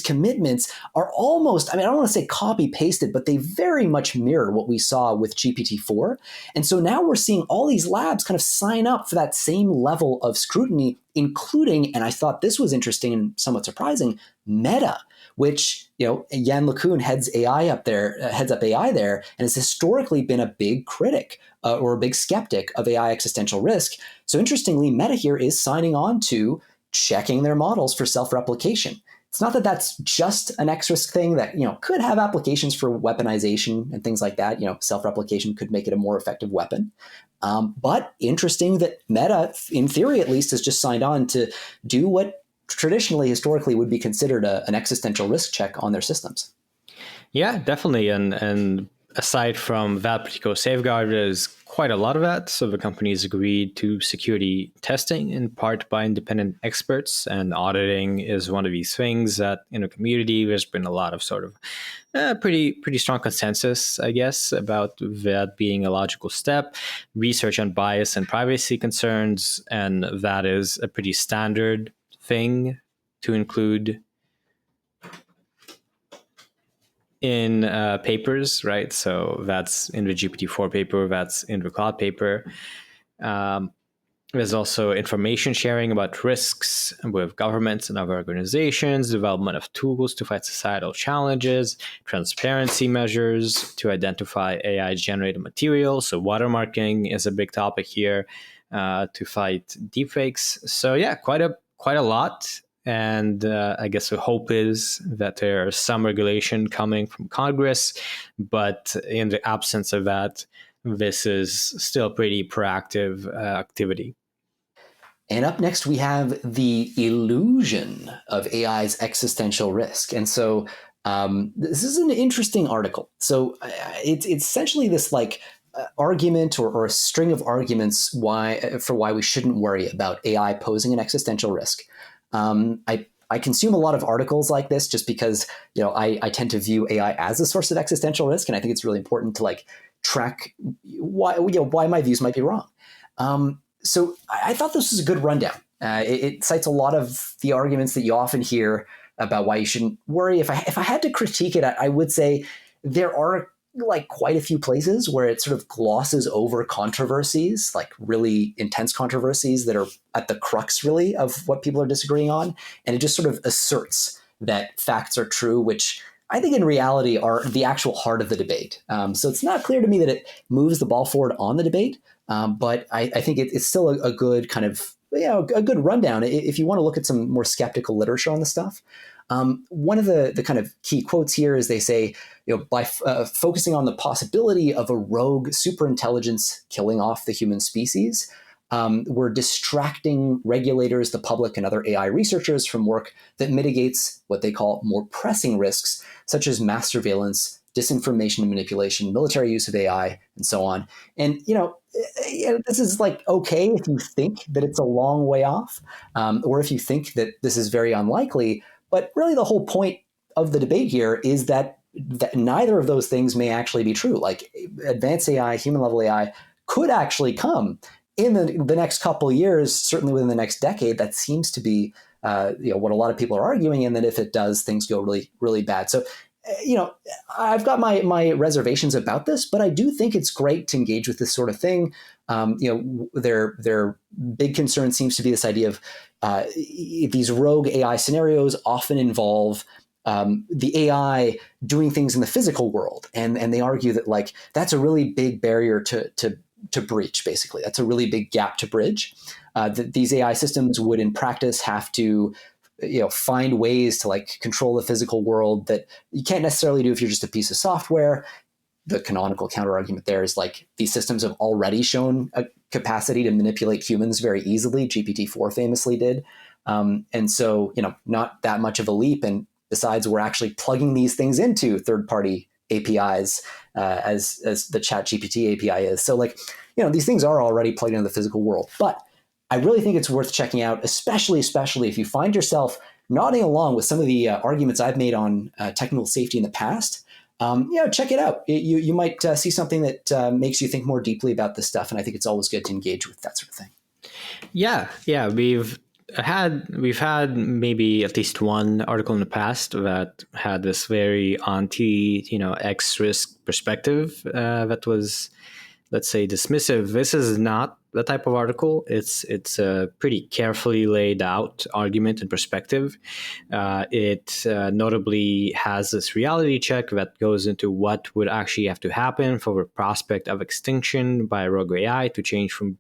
commitments are almost, I don't want to say copy-pasted, but they very much mirror what we saw with GPT-4. And so now we're seeing all these labs kind of sign up for that same level of scrutiny, including, and I thought this was interesting and somewhat surprising, Meta, which, Yann LeCun heads up AI there, and has historically been a big critic or a big skeptic of AI existential risk. So interestingly, Meta here is signing on to checking their models for self-replication. It's not that that's just an X-risk thing that, could have applications for weaponization and things like that. Self-replication could make it a more effective weapon. But interesting that Meta, in theory at least, has just signed on to do what traditionally, historically, would be considered an existential risk check on their systems. Yeah, definitely. And aside from that particular safeguard, there's quite a lot of that. So the companies agreed to security testing, in part by independent experts, and auditing is one of these things that in the community, there's been a lot of sort of pretty strong consensus, I guess, about that being a logical step. Research on bias and privacy concerns, and that is a pretty standard thing to include in papers, right? So that's in the GPT-4 paper, that's in the Cloud paper. There's also information sharing about risks with governments and other organizations, development of tools to fight societal challenges, transparency measures to identify AI-generated material. So watermarking is a big topic here to fight deepfakes. So yeah, quite a lot. And I guess the hope is that there's some regulation coming from Congress, but in the absence of that, this is still pretty proactive activity. And up next, we have the illusion of AI's existential risk. And so this is an interesting article. So it's essentially this argument or a string of arguments for why we shouldn't worry about AI posing an existential risk. I consume a lot of articles like this just because, I tend to view AI as a source of existential risk. And I think it's really important to track why my views might be wrong. So I thought this was a good rundown. It cites a lot of the arguments that you often hear about why you shouldn't worry. If I had to critique it, I would say there are quite a few places where it sort of glosses over controversies, like really intense controversies that are at the crux really of what people are disagreeing on. And it just sort of asserts that facts are true, which I think in reality are the actual heart of the debate. So it's not clear to me that it moves the ball forward on the debate, but I think it's still a good kind of a good rundown if you want to look at some more skeptical literature on the stuff. One of the kind of key quotes here is they say, by focusing on the possibility of a rogue superintelligence killing off the human species, we're distracting regulators, the public, and other AI researchers from work that mitigates what they call more pressing risks, such as mass surveillance, disinformation and manipulation, military use of AI, and so on. And, this is like okay if you think that it's a long way off, or if you think that this is very unlikely. But really, the whole point of the debate here is that neither of those things may actually be true. Like advanced AI, human level AI could actually come in the next couple of years, certainly within the next decade. That seems to be what a lot of people are arguing, and that if it does, things go really, really bad. So, I've got my reservations about this, but I do think it's great to engage with this sort of thing. Their big concern seems to be this idea of these rogue AI scenarios often involve the AI doing things in the physical world, and they argue that like that's a really big barrier to breach. Basically, that's a really big gap to bridge. That these AI systems would, in practice, have to find ways to like control the physical world that you can't necessarily do if you're just a piece of software. The canonical counterargument there is like these systems have already shown a capacity to manipulate humans very easily. GPT-4 famously did. And so, not that much of a leap. And besides, we're actually plugging these things into third-party APIs as the ChatGPT API is. So like, these things are already plugged into the physical world. But I really think it's worth checking out, especially if you find yourself nodding along with some of the arguments I've made on technical safety in the past. Check it out. You might see something that makes you think more deeply about this stuff, and I think it's always good to engage with that sort of thing. Yeah. We've had maybe at least one article in the past that had this very anti, X risk perspective that was, let's say, dismissive. This is not the type of article. It's a pretty carefully laid out argument and perspective. It notably has this reality check that goes into what would actually have to happen for the prospect of extinction by rogue AI to change from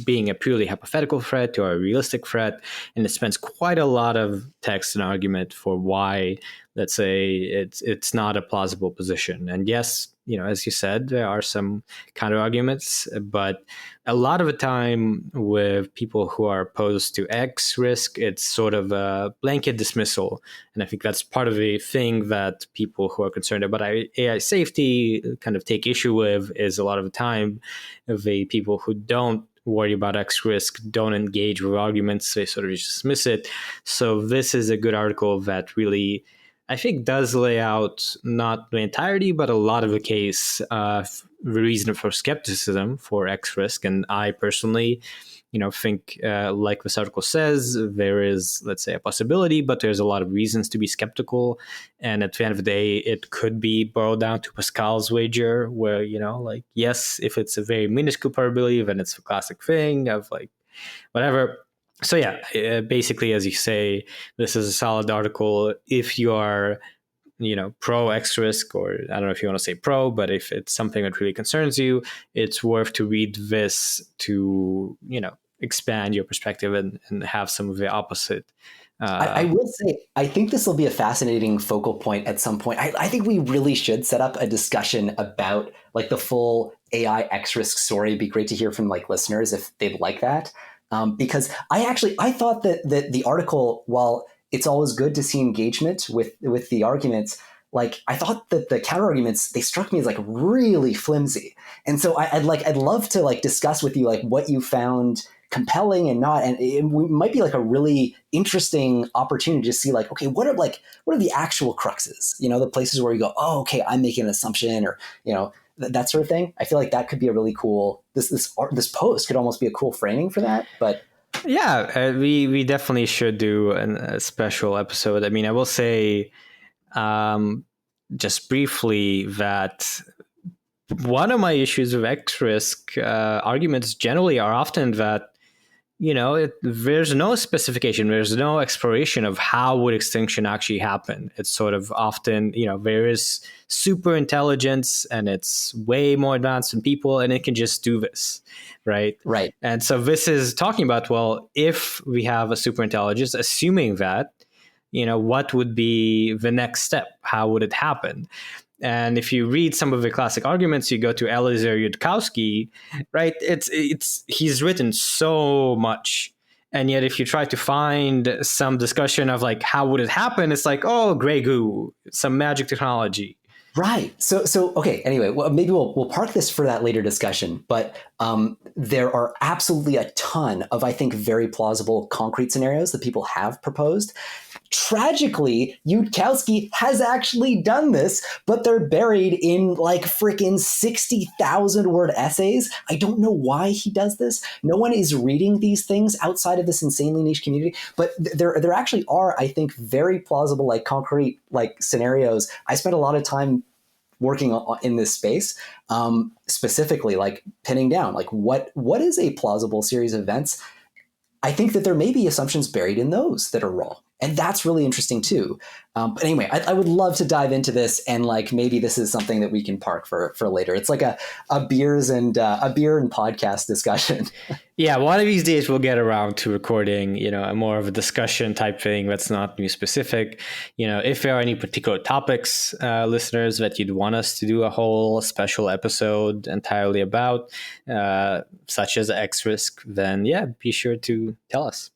being a purely hypothetical threat to a realistic threat. And it spends quite a lot of text and argument for why, let's say, it's not a plausible position. And yes, as you said, there are some counter arguments, but a lot of the time with people who are opposed to X risk, it's sort of a blanket dismissal. And I think that's part of the thing that people who are concerned about AI safety kind of take issue with, is a lot of the time the people who don't worry about X risk don't engage with arguments. They sort of just dismiss it. So this is a good article that really, I think, does lay out not the entirety, but a lot of the case, the reason for skepticism for X risk. And I personally, think, like this article says, there is, let's say, a possibility, but there's a lot of reasons to be skeptical. And at the end of the day, it could be boiled down to Pascal's wager, where, yes, if it's a very minuscule probability, then it's a classic thing of like, whatever. So yeah, basically, as you say, this is a solid article if you are, pro X risk, or I don't know if you want to say pro, but if it's something that really concerns you, it's worth to read this to, expand your perspective and have some of the opposite. I will say, I think this will be a fascinating focal point at some point. I think we really should set up a discussion about like the full AI X risk story. It'd be great to hear from like listeners if they'd like that. Because I thought that the article, while it's always good to see engagement with the arguments, like I thought that the counter arguments, they struck me as like really flimsy. And so I'd love to like discuss with you like what you found compelling and not, and it might be like a really interesting opportunity to see like, okay, what are the actual cruxes, the places where you go, oh, okay, I'm making an assumption, or, that sort of thing. I feel like that could be a really cool, this post could almost be a cool framing for that. But yeah, we definitely should do a special episode. I mean, I will say, just briefly, that one of my issues with X risk arguments generally are often that there's no specification, there's no exploration of how would extinction actually happen. It's sort of often, there is super intelligence and it's way more advanced than people and it can just do this, right? Right. And so this is talking about, well, if we have a super intelligence, assuming that, what would be the next step? How would it happen? And if you read some of the classic arguments, you go to Eliezer Yudkowsky, right? It's he's written so much, and yet if you try to find some discussion of like how would it happen, it's like, oh, gray goo, some magic technology. Right. So okay. Anyway, well, maybe we'll park this for that later discussion. But there are absolutely a ton of, I think, very plausible concrete scenarios that people have proposed. Tragically, Yudkowsky has actually done this, but they're buried in like freaking 60,000 word essays. I don't know why he does this. No one is reading these things outside of this insanely niche community. But there actually are, I think, very plausible, like concrete, like scenarios. I spent a lot of time working in this space, specifically like pinning down like what is a plausible series of events. I think that there may be assumptions buried in those that are wrong. And that's really interesting too. But anyway, I would love to dive into this, and like maybe this is something that we can park for later. It's like a beer and podcast discussion. Yeah, one of these days we'll get around to recording, a more of a discussion type thing that's not news specific. If there are any particular topics, listeners, that you'd want us to do a whole special episode entirely about, such as X risk, then yeah, be sure to tell us.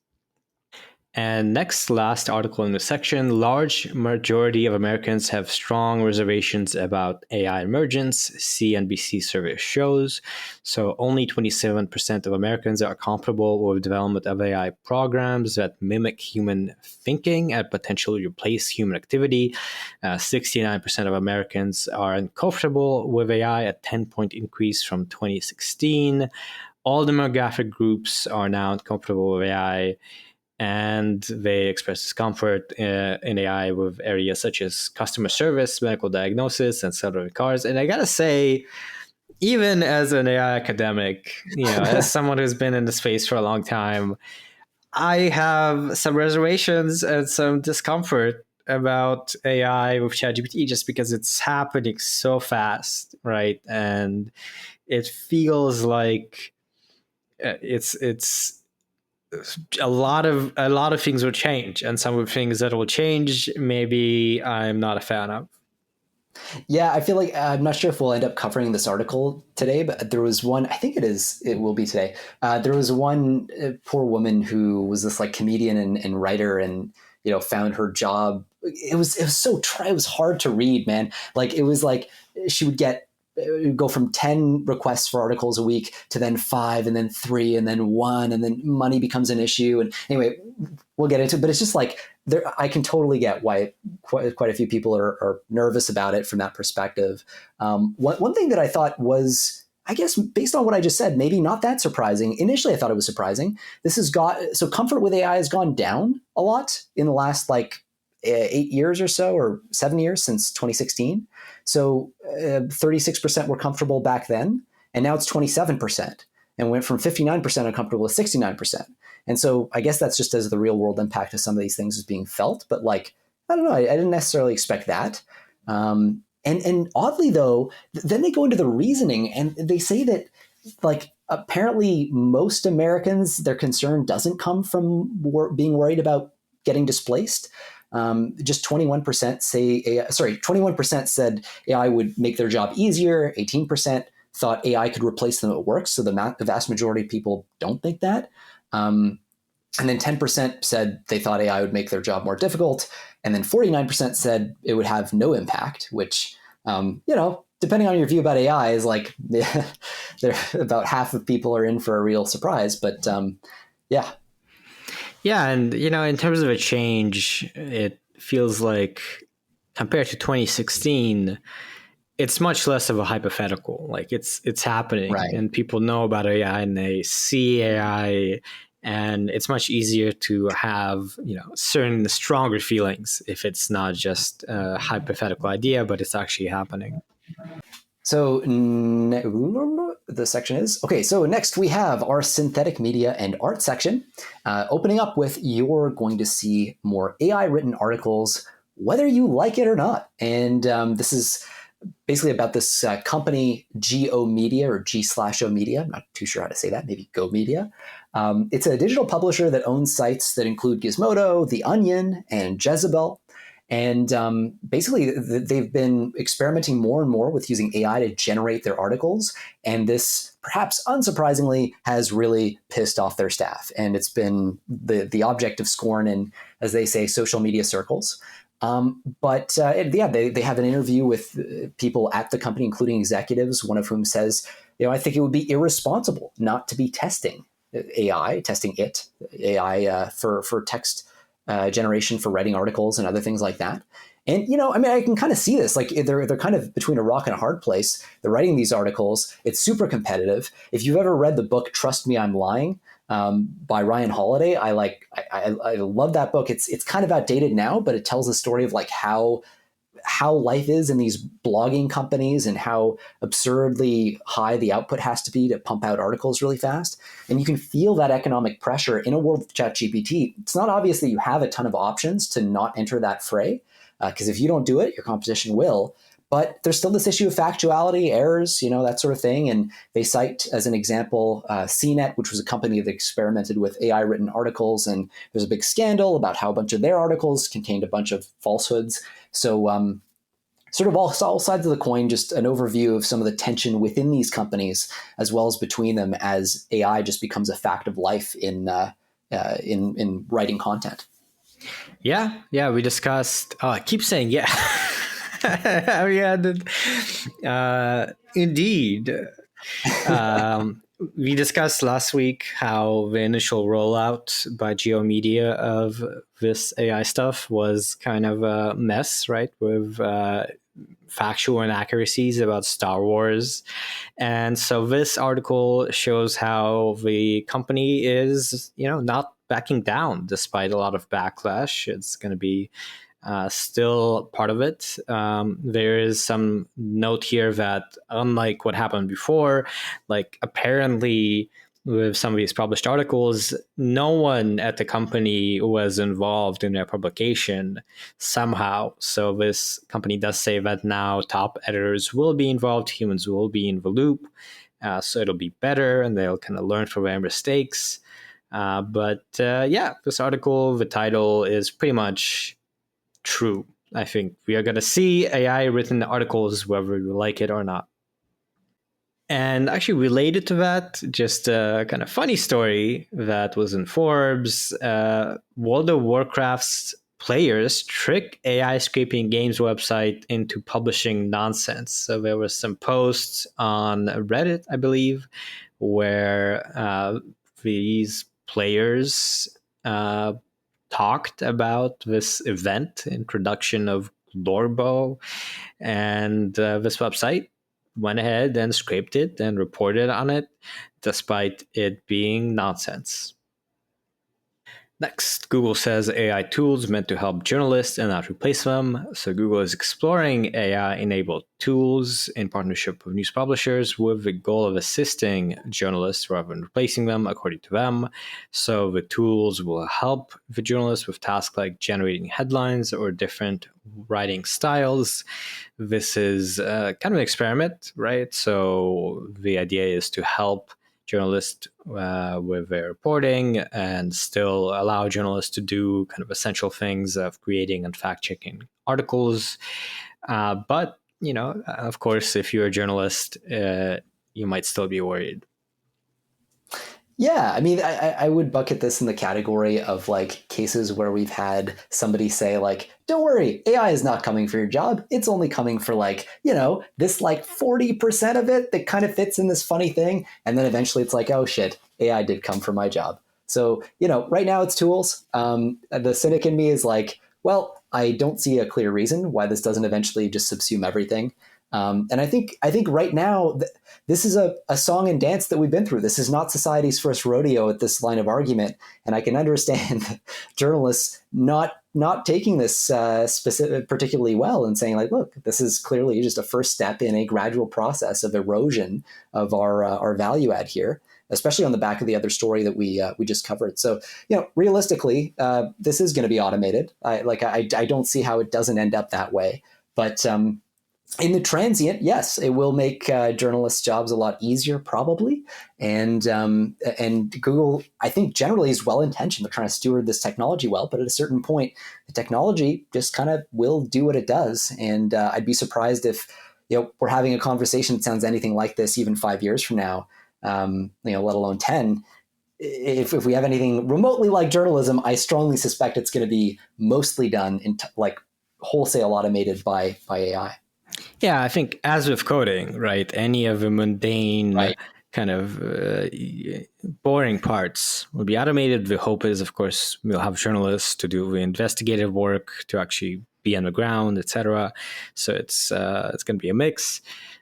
And next, last article in the section, large majority of Americans have strong reservations about AI emergence, CNBC survey shows. So only 27% of Americans are comfortable with development of AI programs that mimic human thinking and potentially replace human activity. 69% of Americans are uncomfortable with AI, a 10-point increase from 2016. All demographic groups are now uncomfortable with AI, and they express discomfort in AI with areas such as customer service, medical diagnosis, and self-driving cars. And I gotta say, even as an AI academic, as someone who's been in the space for a long time, I have some reservations and some discomfort about AI with ChatGPT just because it's happening so fast, right? And it feels like it's a lot of things will change, and some of the things that will change maybe I'm not a fan of. Yeah, I feel like I'm not sure if we'll end up covering this article today, but there was one, I think it will be today. There was one poor woman who was this like comedian and writer, and found her job. It was hard to read, man. Like it was like she would go from 10 requests for articles a week to then 5 and then 3 and then 1, and then money becomes an issue. And anyway, we'll get into it, but it's just like I can totally get why quite a few people are nervous about it from that perspective. One thing that I thought was, I guess, based on what I just said, maybe not that surprising. Initially, I thought it was surprising. So comfort with AI has gone down a lot in the last 8 years or so, or 7 years since 2016. So 36% were comfortable back then, and now it's 27%, and went from 59% uncomfortable to 69%. And so I guess that's just as the real world impact of some of these things is being felt. But I don't know, I didn't necessarily expect that. And oddly though, then they go into the reasoning, and they say that apparently most Americans, their concern doesn't come from being worried about getting displaced. Just 21% said AI would make their job easier. 18% thought AI could replace them at work. So the vast majority of people don't think that. And then 10% said they thought AI would make their job more difficult. And then 49% said it would have no impact, which, depending on your view about AI is about half of people are in for a real surprise. But yeah. Yeah, and in terms of a change, it feels like compared to 2016, it's much less of a hypothetical. Like it's happening, right. And people know about AI and they see AI, and it's much easier to have certain stronger feelings if it's not just a hypothetical idea, but it's actually happening. So the section is. Okay, so next we have our synthetic media and art section. Opening up with, you're going to see more AI written articles, whether you like it or not. And this is basically about this company, Go Media or G/O Media. I'm not too sure how to say that, maybe Go Media. It's a digital publisher that owns sites that include Gizmodo, The Onion, and Jezebel. And basically, they've been experimenting more and more with using AI to generate their articles. And this, perhaps unsurprisingly, has really pissed off their staff. And it's been the object of scorn in, as they say, social media circles. But they have an interview with people at the company, including executives, one of whom says, I think it would be irresponsible not to be testing AI for text generation for writing articles and other things like that. And, I can kind of see this, like they're kind of between a rock and a hard place. They're writing these articles. It's super competitive. If you've ever read the book, Trust Me, I'm Lying, by Ryan Holiday, I love that book. It's kind of outdated now, but it tells the story of like how life is in these blogging companies and how absurdly high the output has to be to pump out articles really fast. And you can feel that economic pressure in a world with ChatGPT. It's not obvious that you have a ton of options to not enter that fray, because if you don't do it, your competition will. But there's still this issue of factuality, errors, that sort of thing. And they cite as an example CNET, which was a company that experimented with AI written articles. And there's a big scandal about how a bunch of their articles contained a bunch of falsehoods. So sort of all sides of the coin, just an overview of some of the tension within these companies, as well as between them, as AI just becomes a fact of life in writing content. Yeah, we discussed. I keep saying yeah. Indeed. We discussed last week how the initial rollout by Go Media of this AI stuff was kind of a mess, right? With factual inaccuracies about Star Wars. And so this article shows how the company is, not backing down despite a lot of backlash. It's going to be still part of it. There is some note here that, unlike what happened before, like apparently with some of these published articles, no one at the company was involved in their publication somehow. So this company does say that now top editors will be involved, humans will be in the loop. So it'll be better and they'll kind of learn from their mistakes. But this article, the title is pretty much true. I think we are going to see AI written articles whether we like it or not. And actually related to that, just a kind of funny story that was in Forbes. World of Warcraft's players trick AI scraping games website into publishing nonsense. So there were some posts on Reddit, I believe, where these players talked about this event, introduction of Lorbo, and this website went ahead and scraped it and reported on it, despite it being nonsense. Next, Google says AI tools meant to help journalists and not replace them. So Google is exploring AI-enabled tools in partnership with news publishers with the goal of assisting journalists rather than replacing them, according to them. So the tools will help the journalists with tasks like generating headlines or different writing styles. This is kind of an experiment, right? So the idea is to help journalists with their reporting and still allow journalists to do kind of essential things of creating and fact-checking articles. But, of course, if you're a journalist, you might still be worried. Yeah, I mean, I would bucket this in the category of like cases where we've had somebody say like, don't worry, AI is not coming for your job. It's only coming for like, this like 40% of it that kind of fits in this funny thing. And then eventually it's like, oh shit, AI did come for my job. So, right now it's tools. The cynic in me is like, well, I don't see a clear reason why this doesn't eventually just subsume everything. And I think right now, this is a song and dance that we've been through. This is not society's first rodeo at this line of argument. And I can understand journalists not not taking this specific particularly well and saying like, look, this is clearly just a first step in a gradual process of erosion of our value add here, especially on the back of the other story that we just covered. So, realistically, this is going to be automated. I don't see how it doesn't end up that way. But in the transient, yes, it will make journalists' jobs a lot easier, probably. And Google, I think, generally is well intentioned. They're trying to steward this technology well, but at a certain point, the technology just kind of will do what it does. And I'd be surprised if we're having a conversation that sounds anything like this even 5 years from now, let alone 10. If we have anything remotely like journalism, I strongly suspect it's going to be mostly done in wholesale automated by AI. Yeah, I think as with coding, right, any of the mundane kind of boring parts will be automated. The hope is, of course, we'll have journalists to do the investigative work, to actually be on the ground, etc. So it's going to be a mix.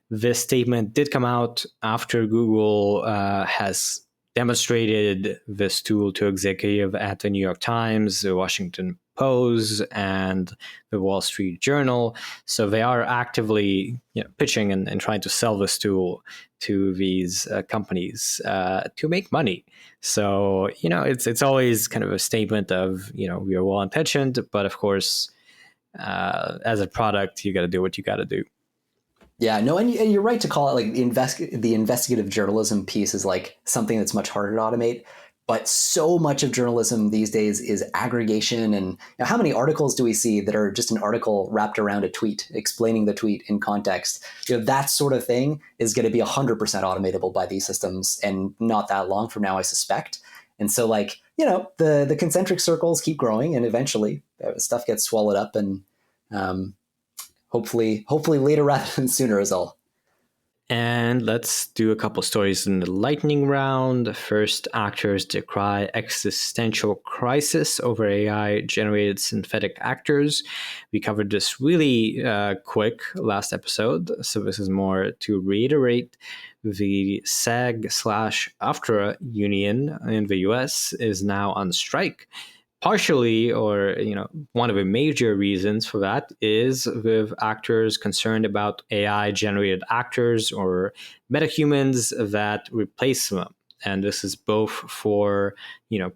This statement did come out after Google has demonstrated this tool to executive at the New York Times, the Washington Post, and the Wall Street Journal. So they are actively pitching and trying to sell this tool to these companies to make money. So, it's always kind of a statement of, we are well intentioned, but of course, as a product, you got to do what you got to do. Yeah, no, and you're right to call it like the investigative journalism piece is like something that's much harder to automate. But so much of journalism these days is aggregation. And how many articles do we see that are just an article wrapped around a tweet, explaining the tweet in context? That sort of thing is going to be 100% automatable by these systems, and not that long from now, I suspect. And so, the concentric circles keep growing, and eventually stuff gets swallowed up, and hopefully later rather than sooner is all. And let's do a couple stories in the lightning round. First, actors decry existential crisis over AI-generated synthetic actors. We covered this really quick last episode, so this is more to reiterate. The SAG/AFTRA union in the US is now on strike. Partially, or one of the major reasons for that is with actors concerned about AI-generated actors or metahumans that replace them. And this is both for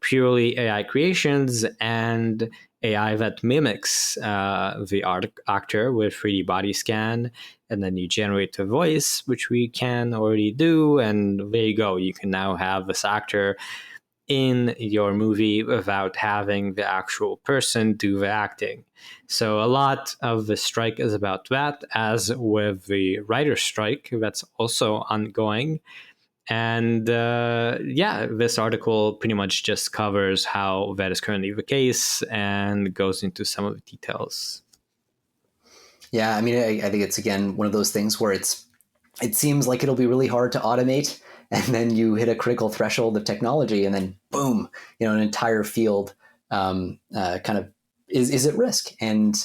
purely AI creations and AI that mimics the actor with 3D body scan, and then you generate a voice, which we can already do, and there you go. You can now have this actor in your movie without having the actual person do the acting. So a lot of the strike is about that, as with the writer's strike that's also ongoing. And this article pretty much just covers how that is currently the case and goes into some of the details. Yeah, I mean, I think it's, again, one of those things where it seems like it'll be really hard to automate, and then you hit a critical threshold of technology, and then boom, an entire field kind of is at risk. And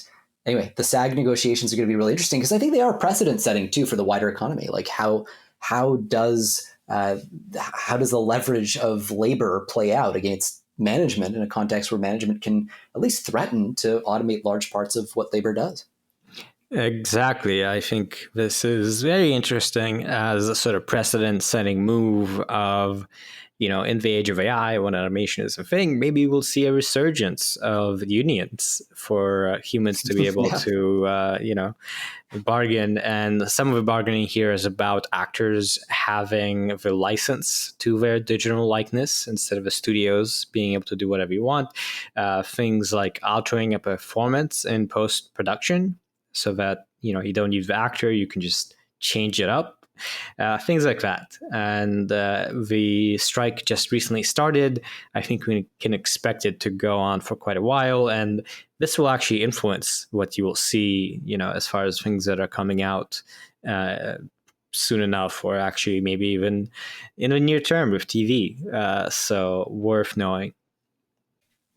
anyway, the SAG negotiations are going to be really interesting, because I think they are precedent setting too for the wider economy. Like how does the leverage of labor play out against management in a context where management can at least threaten to automate large parts of what labor does? Exactly. I think this is very interesting as a sort of precedent-setting move of, in the age of AI, when automation is a thing, maybe we'll see a resurgence of unions for humans to be able to, bargain. And some of the bargaining here is about actors having the license to their digital likeness instead of the studios being able to do whatever you want. Things like altering a performance in post-production, so that you don't need the actor, you can just change it up, things like that. And the strike just recently started. I think we can expect it to go on for quite a while, and this will actually influence what you will see, as far as things that are coming out soon enough, or actually maybe even in the near term with TV. So worth knowing.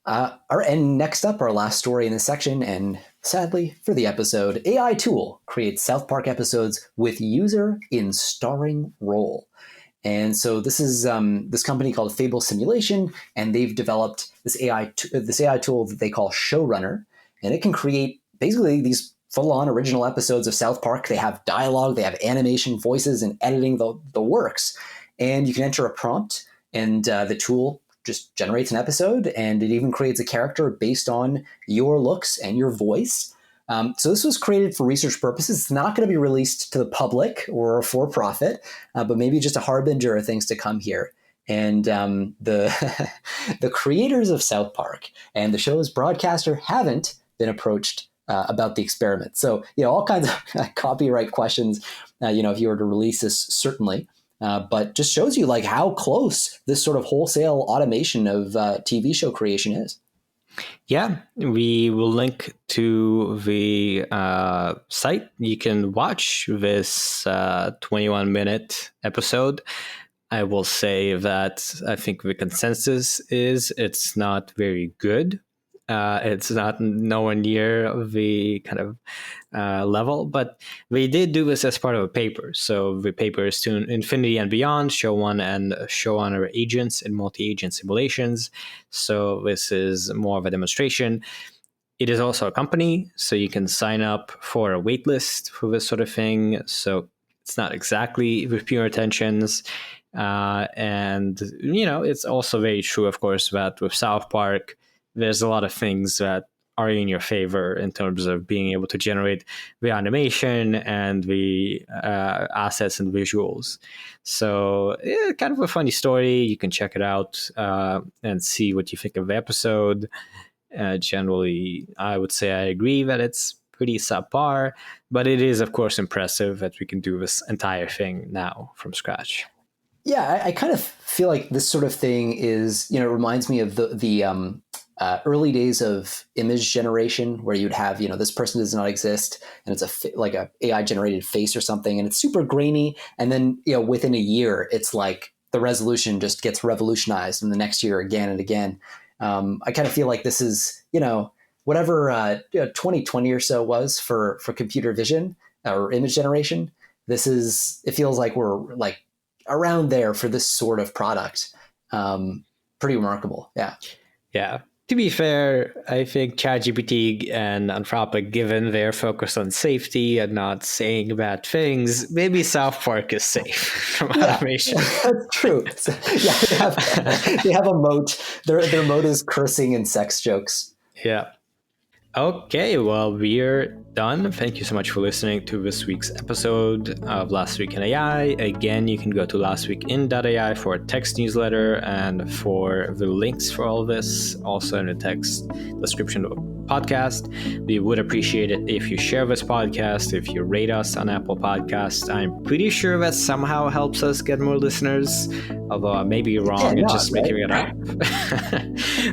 And next up, our last story in this section, and sadly for the episode, AI tool creates South Park episodes with user in starring role. And so this is this company called Fable Simulation, and they've developed this AI tool that they call Showrunner, and it can create basically these full-on original episodes of South Park. They have dialogue, they have animation, voices, and editing the works. And you can enter a prompt, and the tool just generates an episode, and it even creates a character based on your looks and your voice. So this was created for research purposes. It's not going to be released to the public or for profit, but maybe just a harbinger of things to come here. And the the creators of South Park and the show's broadcaster haven't been approached about the experiment. So, all kinds of copyright questions, if you were to release this, certainly. But just shows you like how close this sort of wholesale automation of TV show creation is. Yeah, we will link to the site. You can watch this 21-minute episode. I will say that I think the consensus is it's not very good. It's not nowhere near the kind of level, but they did do this as part of a paper. So the paper is to Infinity and Beyond, Show One and Showrunner Agents and Multi-Agent Simulations. So this is more of a demonstration. It is also a company, so you can sign up for a waitlist for this sort of thing. So it's not exactly with pure intentions. And, it's also very true, of course, that with South Park, there's a lot of things that are in your favor in terms of being able to generate the animation and the assets and visuals. So kind of a funny story. You can check it out and see what you think of the episode. Generally, I would say I agree that it's pretty subpar, but it is, of course, impressive that we can do this entire thing now from scratch. Yeah, I kind of feel like this sort of thing is, reminds me of the early days of image generation, where you'd have, this person does not exist, and it's like a AI generated face or something, and it's super grainy. And then, within a year, it's like the resolution just gets revolutionized, and the next year again and again. I kind of feel like this is, whatever 2020 or so was for computer vision or image generation. It feels like we're like around there for this sort of product. Pretty remarkable. Yeah. Yeah. To be fair, I think ChatGPT and Anthropic, given their focus on safety and not saying bad things, maybe South Park is safe from automation. That's true. So, they have a moat. Their moat is cursing and sex jokes. Yeah. Okay, well, we're done. Thank you so much for listening to this week's episode of Last Week in AI. Again, you can go to lastweekin.ai for a text newsletter and for the links for all of this, also in the text description of the podcast. We would appreciate it if you share this podcast, if you rate us on Apple Podcasts. I'm pretty sure that somehow helps us get more listeners, although I may be wrong and just making it up.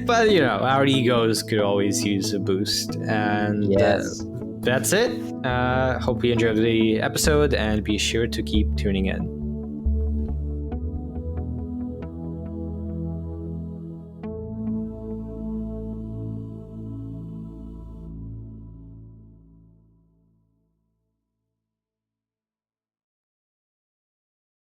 But, our egos could always use a boost. And that's it. Hope you enjoyed the episode, and be sure to keep tuning in.